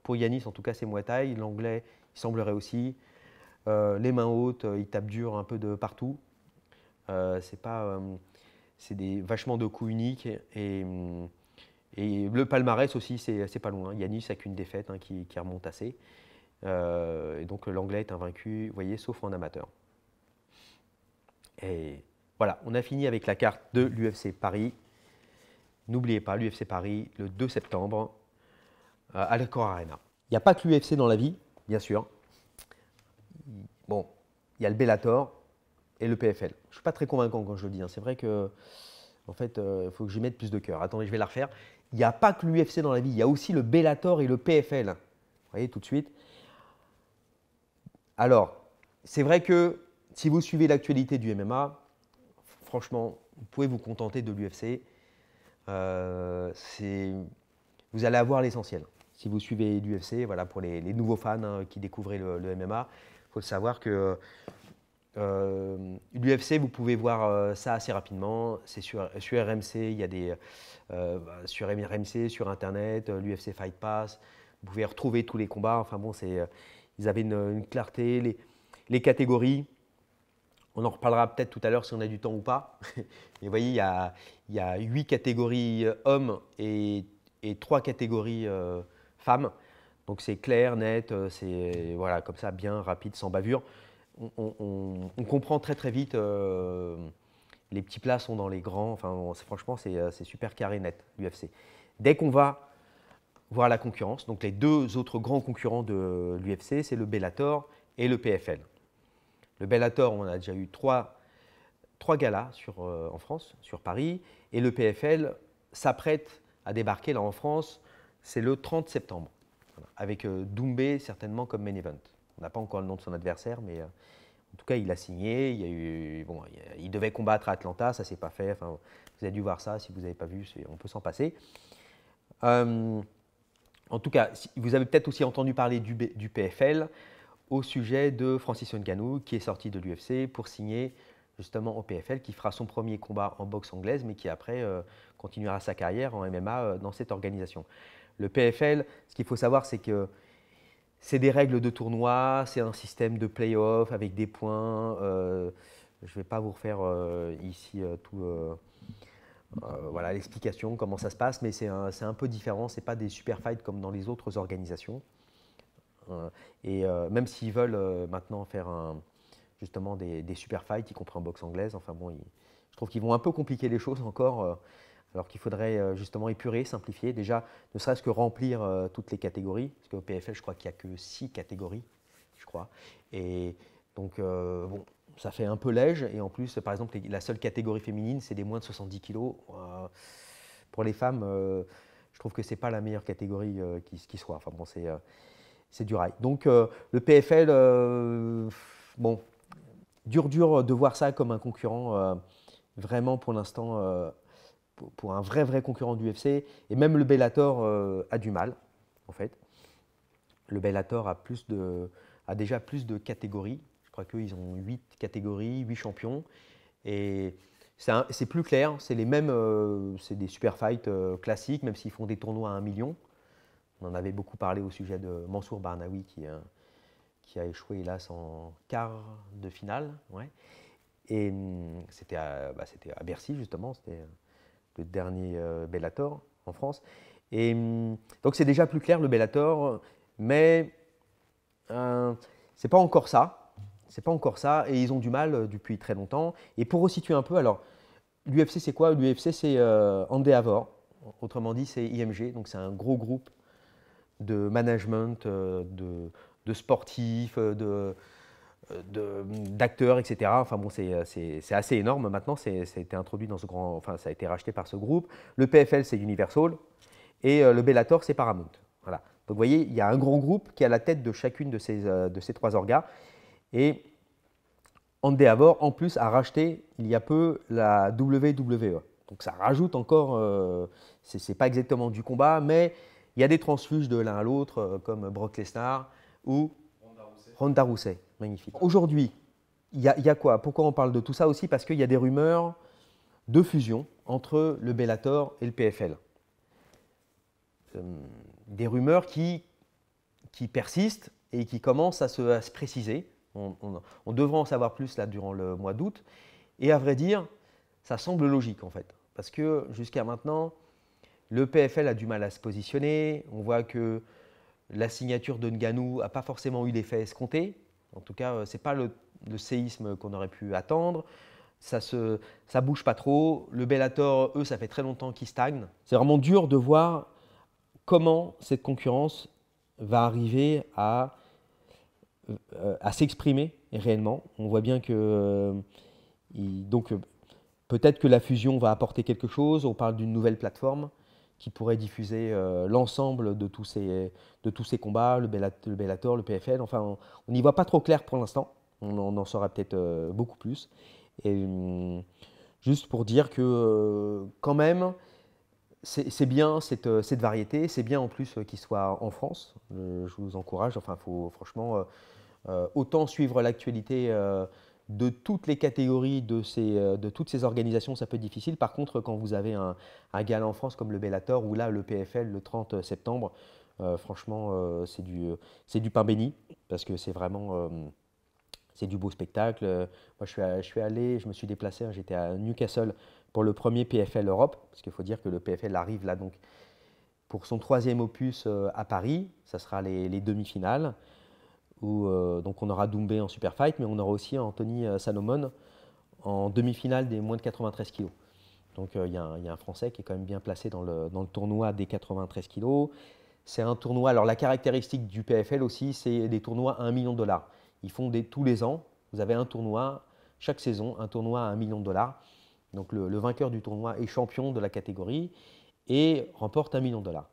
Pour Yanis, en tout cas, c'est Muay Thai. L'anglais, il semblerait aussi. Les mains hautes, ils tapent dur un peu de partout. C'est vachement de coups uniques. Et le palmarès aussi, c'est pas loin. Yanis n'a qu'une défaite, hein, qui remonte assez. Et donc l'anglais est invaincu, vous voyez, sauf en amateur. Et voilà, on a fini avec la carte de l'UFC Paris. N'oubliez pas, l'UFC Paris, le 2 septembre, à l'Accor Arena. Il n'y a pas que l'UFC dans la vie, bien sûr. Bon, il y a le Bellator et le PFL. Je ne suis pas très convaincant quand je le dis, hein. C'est vrai que, en fait, il faut que j'y mette plus de cœur. Attendez, je vais la refaire. Il n'y a pas que l'UFC dans la vie, il y a aussi le Bellator et le PFL. Vous voyez, tout de suite. Alors, c'est vrai que si vous suivez l'actualité du MMA, franchement, vous pouvez vous contenter de l'UFC. Vous allez avoir l'essentiel. Si vous suivez l'UFC, voilà, pour les nouveaux fans, hein, qui découvrent le MMA, il faut savoir que l'UFC, vous pouvez voir ça assez rapidement. C'est sur RMC, il y a sur RMC, sur Internet, l'UFC Fight Pass. Vous pouvez retrouver tous les combats. Enfin bon, ils avaient une clarté. Les catégories, on en reparlera peut-être tout à l'heure si on a du temps ou pas. Mais vous voyez, il y a 8 catégories hommes et 3 catégories femmes. Donc c'est clair, net, c'est voilà, comme ça, bien, rapide, sans bavure. On comprend très très vite. Les petits plats sont dans les grands. Enfin, franchement, c'est super carré, net, l'UFC. Dès qu'on va voir la concurrence, donc les 2 autres grands concurrents de l'UFC, c'est le Bellator et le PFL. Le Bellator, on a déjà eu 3 galas en France, sur Paris, et le PFL s'apprête à débarquer là en France, c'est le 30 septembre, voilà, avec Doumbé certainement comme main event. On n'a pas encore le nom de son adversaire, mais en tout cas il a signé, il devait combattre à Atlanta, ça ne s'est pas fait, enfin, vous avez dû voir ça, si vous n'avez pas vu, on peut s'en passer. En tout cas, vous avez peut-être aussi entendu parler du PFL, au sujet de Francis Ngannou, qui est sorti de l'UFC pour signer justement au PFL, qui fera son premier combat en boxe anglaise, mais qui après continuera sa carrière en MMA dans cette organisation. Le PFL, ce qu'il faut savoir, c'est que c'est des règles de tournoi, c'est un système de play-off avec des points. Je ne vais pas vous refaire ici voilà, l'explication, comment ça se passe, mais c'est un peu différent, ce n'est pas des super fights comme dans les autres organisations. Et même s'ils veulent maintenant faire justement des super fights, y compris en boxe anglaise, enfin bon, je trouve qu'ils vont un peu compliquer les choses encore, alors qu'il faudrait justement épurer, simplifier. Déjà, ne serait-ce que remplir toutes les catégories, parce qu'au PFL, je crois qu'il n'y a que 6 catégories, je crois. Et donc, bon, ça fait un peu léger. Et en plus, par exemple, la seule catégorie féminine, c'est des moins de 70 kg. Pour les femmes, je trouve que ce n'est pas la meilleure catégorie qui soit. Enfin bon, c'est du rail. Donc le PFL, bon, dur de voir ça comme un concurrent, vraiment pour l'instant, pour un vrai concurrent du UFC. Et même le Bellator a du mal, en fait. Le Bellator a déjà plus de catégories. Je crois qu'ils ont 8 catégories, 8 champions. Et c'est plus clair, c'est les mêmes, c'est des super fights classiques, même s'ils font des tournois à 1 million. On en avait beaucoup parlé au sujet de Mansour Barnaoui qui a échoué, hélas, en quart de finale. Ouais. Et c'était à Bercy, justement, c'était le dernier Bellator en France. Et donc c'est déjà plus clair, le Bellator, mais c'est pas encore ça. C'est pas encore ça, et ils ont du mal depuis très longtemps. Et pour resituer un peu, alors, l'UFC c'est quoi? L'UFC c'est Andy Havor, Autrement dit, c'est IMG, donc c'est un gros groupe de management, de sportifs, d'acteurs, etc. Enfin bon, c'est assez énorme maintenant. Ça a été introduit dans ce grand, enfin ça a été racheté par ce groupe. Le PFL, c'est Universal et le Bellator, c'est Paramount. Voilà. Donc vous voyez, il y a un grand groupe qui est à la tête de chacune de ces trois orgas. Et Endeavor, en plus, a racheté il y a peu la WWE. Donc ça rajoute encore, c'est pas exactement du combat, mais il y a des transfuges de l'un à l'autre, comme Brock Lesnar ou Ronda Rousey. Magnifique. Aujourd'hui, il y a quoi? Pourquoi on parle de tout ça aussi? Parce qu'il y a des rumeurs de fusion entre le Bellator et le PFL. Des rumeurs qui persistent et qui commencent à se préciser. On devrait en savoir plus là durant le mois d'août. Et à vrai dire, ça semble logique en fait. Parce que jusqu'à maintenant, le PFL a du mal à se positionner. On voit que la signature de Ngannou n'a pas forcément eu l'effet escompté. En tout cas, ce n'est pas le séisme qu'on aurait pu attendre. Ça bouge pas trop. Le Bellator, eux, ça fait très longtemps qu'ils stagnent. C'est vraiment dur de voir comment cette concurrence va arriver à s'exprimer réellement. On voit bien que peut-être que la fusion va apporter quelque chose. On parle d'une nouvelle plateforme qui pourrait diffuser l'ensemble de tous ces combats, le Bellator, le PFL. Enfin, on n'y voit pas trop clair pour l'instant. On en saura peut-être beaucoup plus. Et juste pour dire que quand même, c'est bien cette variété. C'est bien en plus qu'il soit en France. Je vous encourage. Enfin, il faut franchement autant suivre l'actualité de toutes les catégories de toutes ces organisations, ça peut être difficile. Par contre, quand vous avez un gala en France comme le Bellator ou là le PFL le 30 septembre, franchement, c'est du pain béni parce que c'est vraiment c'est du beau spectacle. Moi, je me suis déplacé, hein, j'étais à Newcastle pour le premier PFL Europe, parce qu'il faut dire que le PFL arrive là donc pour son 3e opus à Paris. Ça sera les demi-finales. Où donc on aura Doumbé en super fight, mais on aura aussi Anthony Salomon en demi-finale des moins de 93 kg. Donc il y a un Français qui est quand même bien placé dans le tournoi des 93 kg. C'est un tournoi, alors la caractéristique du PFL aussi, c'est des tournois à 1 million de dollars. Ils font tous les ans, vous avez un tournoi, chaque saison, un tournoi à 1 million de dollars. Donc le vainqueur du tournoi est champion de la catégorie et remporte 1 million de dollars.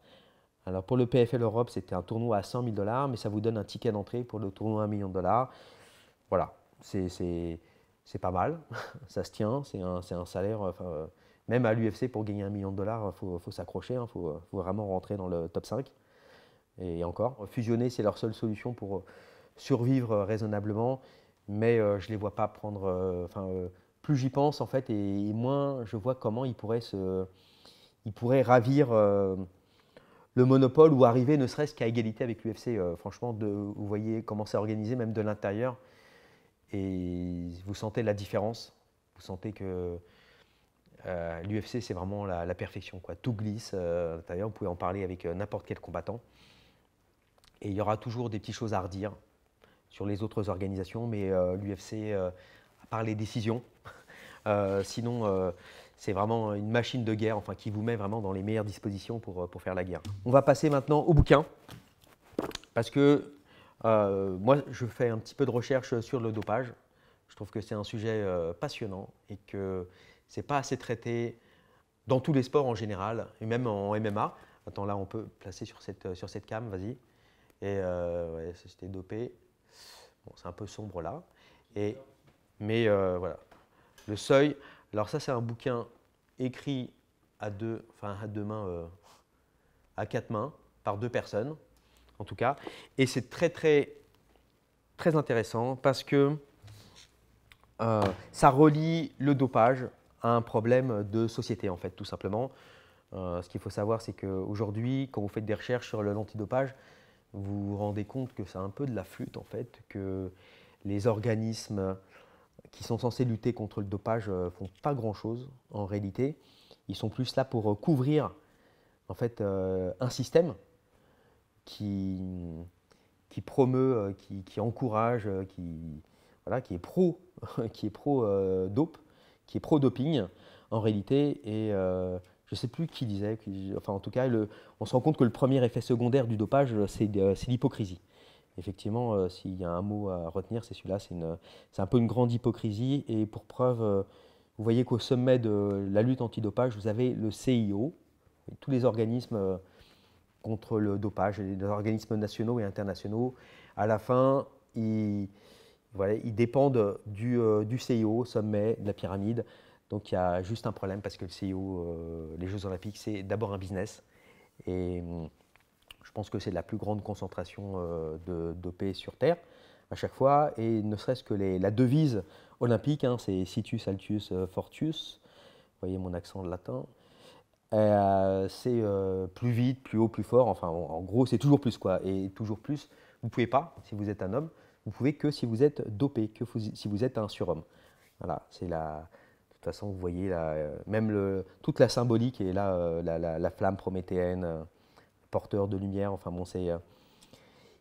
Alors pour le PFL Europe, c'était un tournoi à 100 000 $, mais ça vous donne un ticket d'entrée pour le tournoi à 1 million de dollars. Voilà, c'est pas mal, ça se tient, c'est un salaire. Enfin, même à l'UFC, pour gagner 1 million de dollars, il faut s'accrocher, il faut vraiment rentrer dans le top 5. Et encore, fusionner, c'est leur seule solution pour survivre raisonnablement, mais je ne les vois pas prendre. Plus j'y pense en fait, et moins je vois comment ils pourraient ravir le monopole ou arriver ne serait-ce qu'à égalité avec l'UFC. Franchement, vous voyez comment c'est organisé, même de l'intérieur, et vous sentez la différence. Vous sentez que l'UFC, c'est vraiment la perfection, quoi. Tout glisse à l'intérieur. Vous pouvez en parler avec n'importe quel combattant. Et il y aura toujours des petites choses à redire sur les autres organisations, mais l'UFC, à part les décisions, sinon, c'est vraiment une machine de guerre, enfin, qui vous met vraiment dans les meilleures dispositions pour faire la guerre. On va passer maintenant au bouquin, parce que moi, je fais un petit peu de recherche sur le dopage. Je trouve que c'est un sujet passionnant et que c'est pas assez traité dans tous les sports en général, et même en MMA. Attends, là, on peut placer sur cette cam, vas-y. Et ouais, c'était dopé. Bon, c'est un peu sombre là. Mais voilà. Le seuil. Alors ça, c'est un bouquin écrit à deux mains, à 4 mains, par 2 personnes, en tout cas. Et c'est très, très, très intéressant parce que ça relie le dopage à un problème de société, en fait, tout simplement. Ce qu'il faut savoir, c'est qu'aujourd'hui, quand vous faites des recherches sur l'antidopage, vous vous rendez compte que c'est un peu de la flûte, en fait, que les organismes qui sont censés lutter contre le dopage font pas grand-chose en réalité. Ils sont plus là pour couvrir en fait un système qui promeut, qui encourage, qui est pro dope, qui est pro doping en réalité, et je ne sais plus qui disait, enfin en tout cas, on se rend compte que le premier effet secondaire du dopage, c'est l'hypocrisie. Effectivement, s'il y a un mot à retenir, c'est celui-là, c'est un peu une grande hypocrisie. Et pour preuve, vous voyez qu'au sommet de la lutte antidopage, vous avez le CIO, tous les organismes contre le dopage, les organismes nationaux et internationaux. À la fin, ils dépendent du CIO, sommet de la pyramide. Donc il y a juste un problème parce que le CIO, les Jeux Olympiques, c'est d'abord un business. Et je pense que c'est la plus grande concentration de dopés sur Terre à chaque fois. Et ne serait-ce que la devise olympique, hein, c'est Situs Altius Fortius. Vous voyez mon accent latin. C'est plus vite, plus haut, plus fort. Enfin, en gros, c'est toujours plus, quoi. Et toujours plus, vous ne pouvez pas, si vous êtes un homme, vous pouvez que si vous êtes dopé, si vous êtes un surhomme. Voilà, c'est la. De toute façon, vous voyez là, même toute la symbolique est là, la flamme prométhéenne, porteur de lumière. Enfin bon, il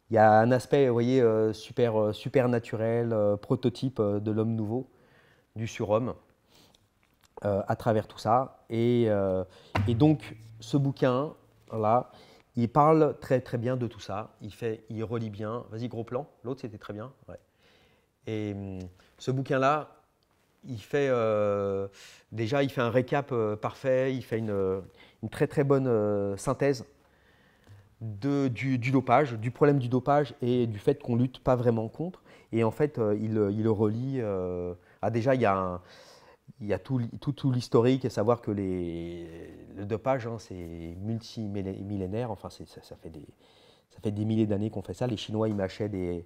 y a un aspect, vous voyez, super naturel, prototype de l'homme nouveau, du surhomme, à travers tout ça. Et donc, ce bouquin-là, il parle très très bien de tout ça. Il relie bien. Vas-y, gros plan. L'autre, c'était très bien. Ouais. Et ce bouquin-là, déjà, il fait un récap parfait. Il fait une très très bonne synthèse du dopage, du problème du dopage et du fait qu'on ne lutte pas vraiment contre. Et en fait, il le relie. Déjà, il y a tout l'historique, et savoir que le dopage, hein, c'est multimillénaire. Enfin, ça fait des milliers d'années qu'on fait ça. Les Chinois, ils mâchaient des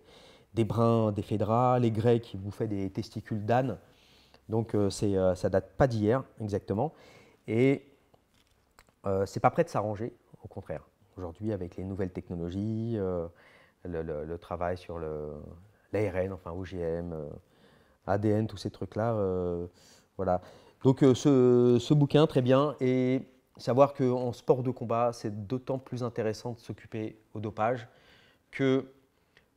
brins d'éphédra. Les Grecs, ils bouffaient des testicules d'âne. Donc, ça date pas d'hier, exactement. Et c'est pas prêt de s'arranger, au contraire. Aujourd'hui, avec les nouvelles technologies, le travail sur l'ARN, enfin OGM, ADN, tous ces trucs-là, voilà. Donc ce bouquin, très bien, et savoir qu'en sport de combat, c'est d'autant plus intéressant de s'occuper au dopage que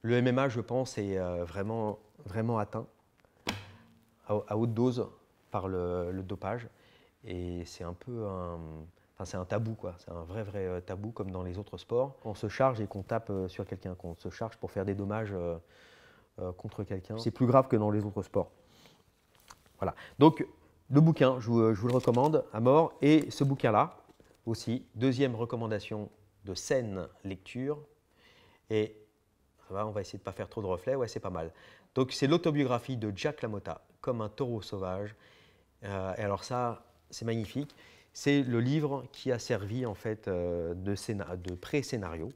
le MMA, je pense, est vraiment, vraiment atteint à haute dose par le dopage. Et c'est un peu c'est un tabou, quoi. C'est un vrai tabou, comme dans les autres sports. Quand on se charge et qu'on tape sur quelqu'un, qu'on se charge pour faire des dommages contre quelqu'un, c'est plus grave que dans les autres sports. Voilà. Donc, le bouquin, je vous le recommande à mort. Et ce bouquin-là, aussi, deuxième recommandation de saine lecture. Et ça va, on va essayer de ne pas faire trop de reflets. Ouais, c'est pas mal. Donc, c'est l'autobiographie de Jack LaMotta, Comme un taureau sauvage. Et alors ça, c'est magnifique. C'est le livre qui a servi en fait de pré-scénario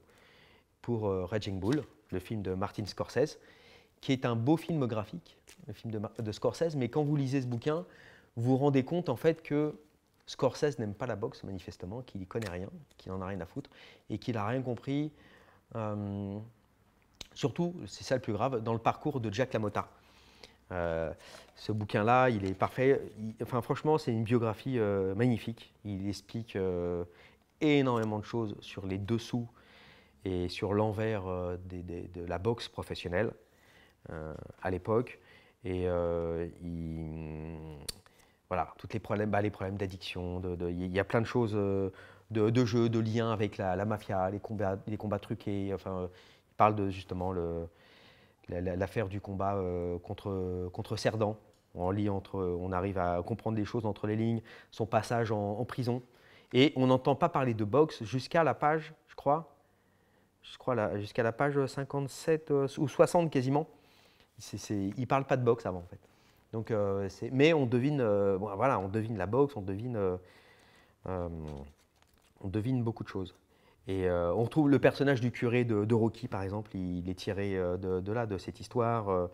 pour Raging Bull, le film de Martin Scorsese, qui est un beau film graphique, le film de Scorsese. Mais quand vous lisez ce bouquin, vous vous rendez compte en fait que Scorsese n'aime pas la boxe manifestement, qu'il n'y connaît rien, qu'il n'en a rien à foutre et qu'il n'a rien compris. Surtout, c'est ça le plus grave, dans le parcours de Jack LaMotta. Ce bouquin-là, il est parfait. Enfin, franchement, c'est une biographie magnifique. Il explique énormément de choses sur les dessous et sur l'envers de la boxe professionnelle à l'époque. Et voilà, tous les problèmes d'addiction. Il y a plein de choses de jeux, de liens avec la mafia, les combats truqués. Enfin, il parle justement l'affaire du combat contre Cerdan. On arrive à comprendre des choses entre les lignes, son passage en prison. Et on n'entend pas parler de boxe jusqu'à la page, je crois jusqu'à la page 57 ou 60 quasiment. Il ne parle pas de boxe avant en fait. Donc, mais on devine, voilà, on devine la boxe, on devine beaucoup de choses. Et on retrouve le personnage du curé de Rocky, par exemple, il est tiré de cette histoire.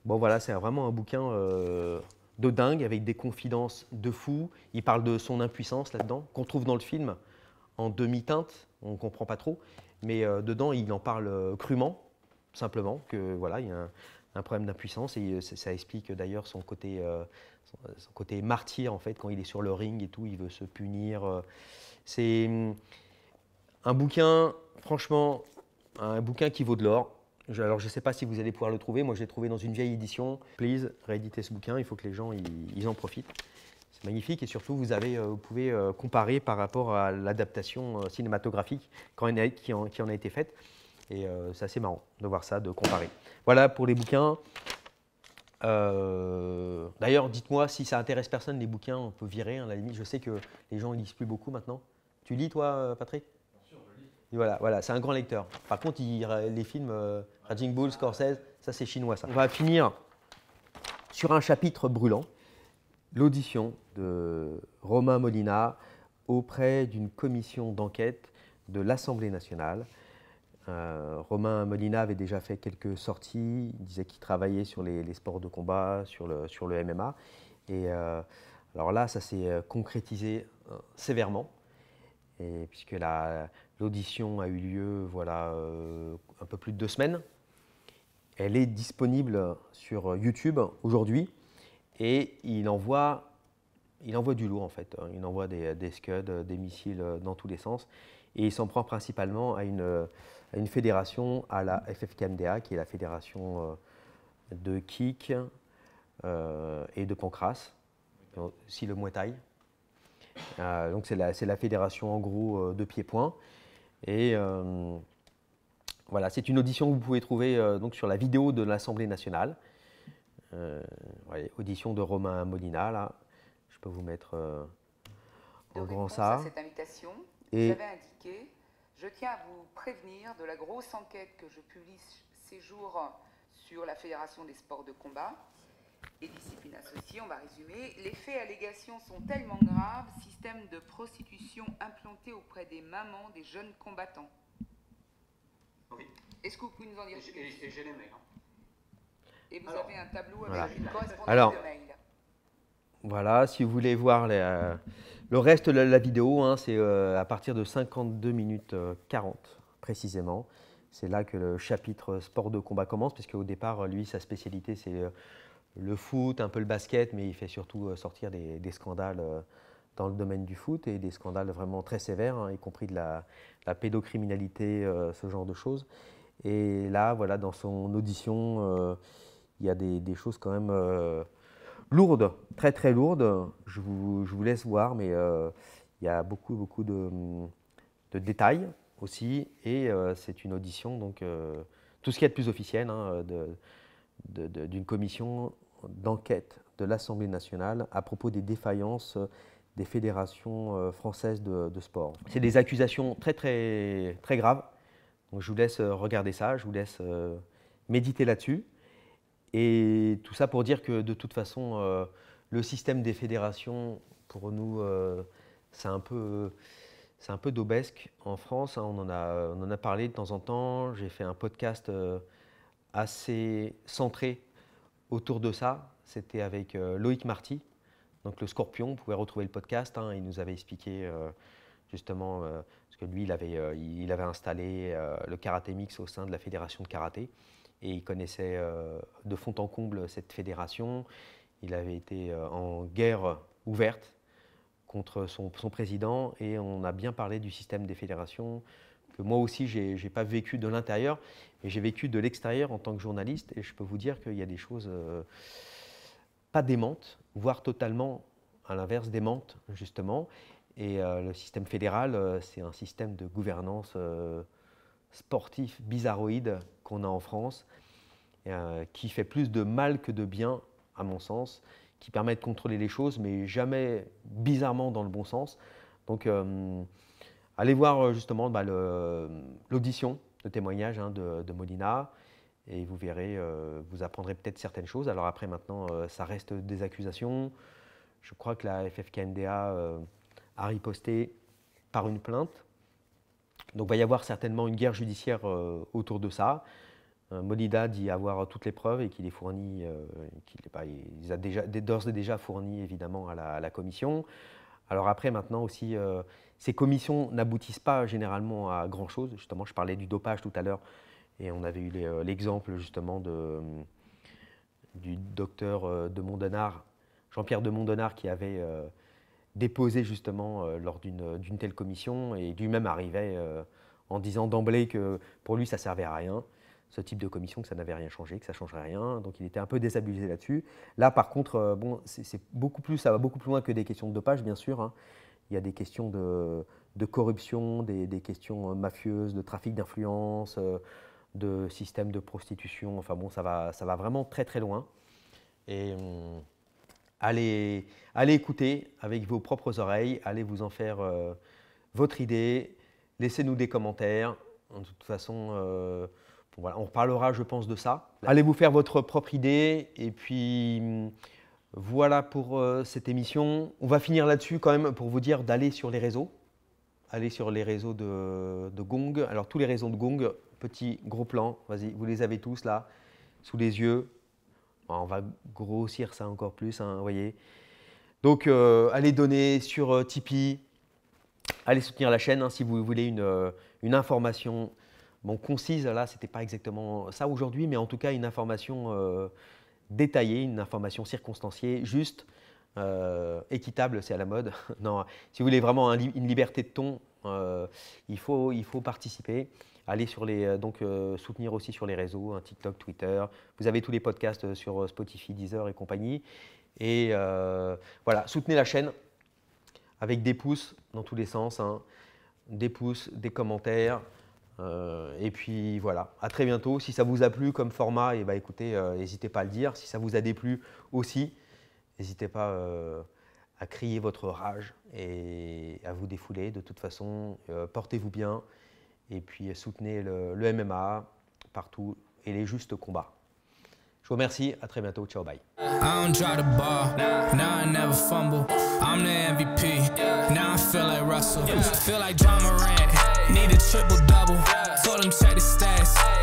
Bon voilà, c'est vraiment un bouquin de dingue, avec des confidences de fou. Il parle de son impuissance là-dedans, qu'on trouve dans le film en demi-teinte, on ne comprend pas trop. Mais dedans, il en parle crûment, simplement, que voilà, il y a un problème d'impuissance. Et ça explique d'ailleurs son côté martyr, en fait, quand il est sur le ring et tout, il veut se punir. C'est un bouquin, franchement, un bouquin qui vaut de l'or. Alors, je ne sais pas si vous allez pouvoir le trouver. Moi, je l'ai trouvé dans une vieille édition. Please, rééditez ce bouquin. Il faut que les gens ils en profitent. magnifique. Et surtout, vous pouvez comparer par rapport à l'adaptation cinématographique qui en a été faite. Et c'est assez marrant de voir ça, de comparer. Voilà pour les bouquins. D'ailleurs, dites-moi si ça intéresse personne, les bouquins, on peut virer, hein, à la limite. Je sais que les gens ne lisent plus beaucoup maintenant. Tu lis, toi, Patrick? Bien sûr, je lis. Et voilà, c'est un grand lecteur. Par contre, les films Raging Bull, Scorsese, ça c'est chinois ça. On va finir sur un chapitre brûlant, l'audition de Romain Molina auprès d'une commission d'enquête de l'Assemblée nationale. Romain Molina avait déjà fait quelques sorties, il disait qu'il travaillait sur les sports de combat, sur le MMA. Et alors là, ça s'est concrétisé sévèrement, et puisque l'audition a eu lieu voilà, un peu plus de 2 semaines. Elle est disponible sur YouTube aujourd'hui, et il envoie du lourd en fait. Il envoie des Scud, des missiles dans tous les sens, et il s'en prend principalement à une fédération, à la FFKMDA, qui est la fédération de kick et de pancrace, aussi le Muay Thai. Donc c'est la fédération en gros de pied-point. Et voilà, c'est une audition que vous pouvez trouver donc sur la vidéo de l'Assemblée nationale. Ouais, audition de Romain Molina, là. Je peux vous mettre en grand ça. À cette invitation, Et vous avez indiqué: je tiens à vous prévenir de la grosse enquête que je publie ces jours sur la Fédération des sports de combat et disciplines associées. On va résumer. Les faits et allégations sont tellement graves, système de prostitution implanté auprès des mamans des jeunes combattants. Oui. Est-ce que vous pouvez nous en dire plus? Et j'ai les mails. Et vous Alors, avez un tableau avec voilà. une correspondance Alors, de mail. voilà, si vous voulez voir le reste de la vidéo, hein, c'est à partir de 52 minutes 40 précisément. C'est là que le chapitre sport de combat commence, puisque au départ, lui, sa spécialité, c'est le foot, un peu le basket, mais il fait surtout sortir des scandales dans le domaine du foot, et des scandales vraiment très sévères, hein, y compris de la pédocriminalité, ce genre de choses. Et là, voilà, dans son audition, il y a des choses quand même lourdes, très très lourdes. Je vous laisse voir, mais il y a beaucoup de détails aussi, et c'est une audition, donc tout ce qu'il y a de plus officiel, hein, d'une commission d'enquête de l'Assemblée nationale à propos des défaillances des fédérations françaises de sport. C'est des accusations très très très graves, donc je vous laisse regarder ça, je vous laisse méditer là-dessus. Et tout ça pour dire que de toute façon, le système des fédérations, pour nous, c'est un peu daubesque en France, hein. On en a parlé de temps en temps. J'ai fait un podcast assez centré autour de ça. C'était avec Loïc Marty, donc le Scorpion. Vous pouvez retrouver le podcast, hein. Il nous avait expliqué justement, parce que lui, il avait installé le karaté mix au sein de la fédération de karaté. Et il connaissait de fond en comble cette fédération. Il avait été en guerre ouverte contre son président, et on a bien parlé du système des fédérations, que moi aussi, je n'ai pas vécu de l'intérieur, mais j'ai vécu de l'extérieur en tant que journaliste, et je peux vous dire qu'il y a des choses pas démentes, voire totalement à l'inverse démentes, justement. Et le système fédéral, c'est un système de gouvernance sportif bizarroïde qu'on a en France, qui fait plus de mal que de bien, à mon sens, qui permet de contrôler les choses, mais jamais bizarrement dans le bon sens. Donc, allez voir justement l'audition, le témoignage, hein, de Molina, et vous verrez, vous apprendrez peut-être certaines choses. Alors après, maintenant, ça reste des accusations. Je crois que la FFKMDA a riposté par une plainte. Donc, il va y avoir certainement une guerre judiciaire autour de ça. Molina dit avoir toutes les preuves et qu'il les fournit, il a d'ores et déjà fourni évidemment à la commission. Alors après, maintenant aussi, ces commissions n'aboutissent pas généralement à grand-chose. Justement, je parlais du dopage tout à l'heure, et on avait eu l'exemple justement du docteur de Mondenard, Jean-Pierre de Mondenard, qui avait déposé justement lors d'une telle commission, et lui-même arrivait en disant d'emblée que pour lui ça servait à rien, ce type de commission, que ça n'avait rien changé, que ça ne changerait rien. Donc il était un peu désabusé là-dessus. Là, par contre, bon, ça va beaucoup plus loin que des questions de dopage, bien sûr, hein. Il y a des questions de corruption, des questions mafieuses, de trafic d'influence, de système de prostitution. Enfin bon, ça va vraiment très très loin. Et allez écouter avec vos propres oreilles, allez vous en faire votre idée, laissez-nous des commentaires. De toute façon, voilà, on reparlera, je pense, de ça. Allez vous faire votre propre idée et puis voilà pour cette émission. On va finir là-dessus quand même pour vous dire d'aller sur les réseaux. Allez sur les réseaux de Gong. Alors tous les réseaux de Gong, petit, gros plan, vas-y, vous les avez tous là, sous les yeux. On va grossir ça encore plus, hein, vous voyez. Donc allez donner sur Tipeee, allez soutenir la chaîne hein, si vous voulez une information bon, concise. Là, ce n'était pas exactement ça aujourd'hui, mais en tout cas une information détaillée, une information circonstanciée, juste, équitable, c'est à la mode. Non, si vous voulez vraiment une liberté de ton, il faut participer. Allez sur soutenir aussi sur les réseaux, hein, TikTok, Twitter. Vous avez tous les podcasts sur Spotify, Deezer et compagnie. Et voilà, soutenez la chaîne avec des pouces dans tous les sens, hein, des pouces, des commentaires. Et puis voilà, à très bientôt. Si ça vous a plu comme format, et écoutez, n'hésitez pas à le dire. Si ça vous a déplu aussi, n'hésitez pas à crier votre rage et à vous défouler. De toute façon, portez-vous bien et puis soutenez le MMA partout et les justes combats. Je vous remercie, à très bientôt, ciao, bye. I don't drive the ball, now I never fumble. I'm the MVP, now I feel like Russell. Feel like John Morant, need a triple double. Told him check the stats.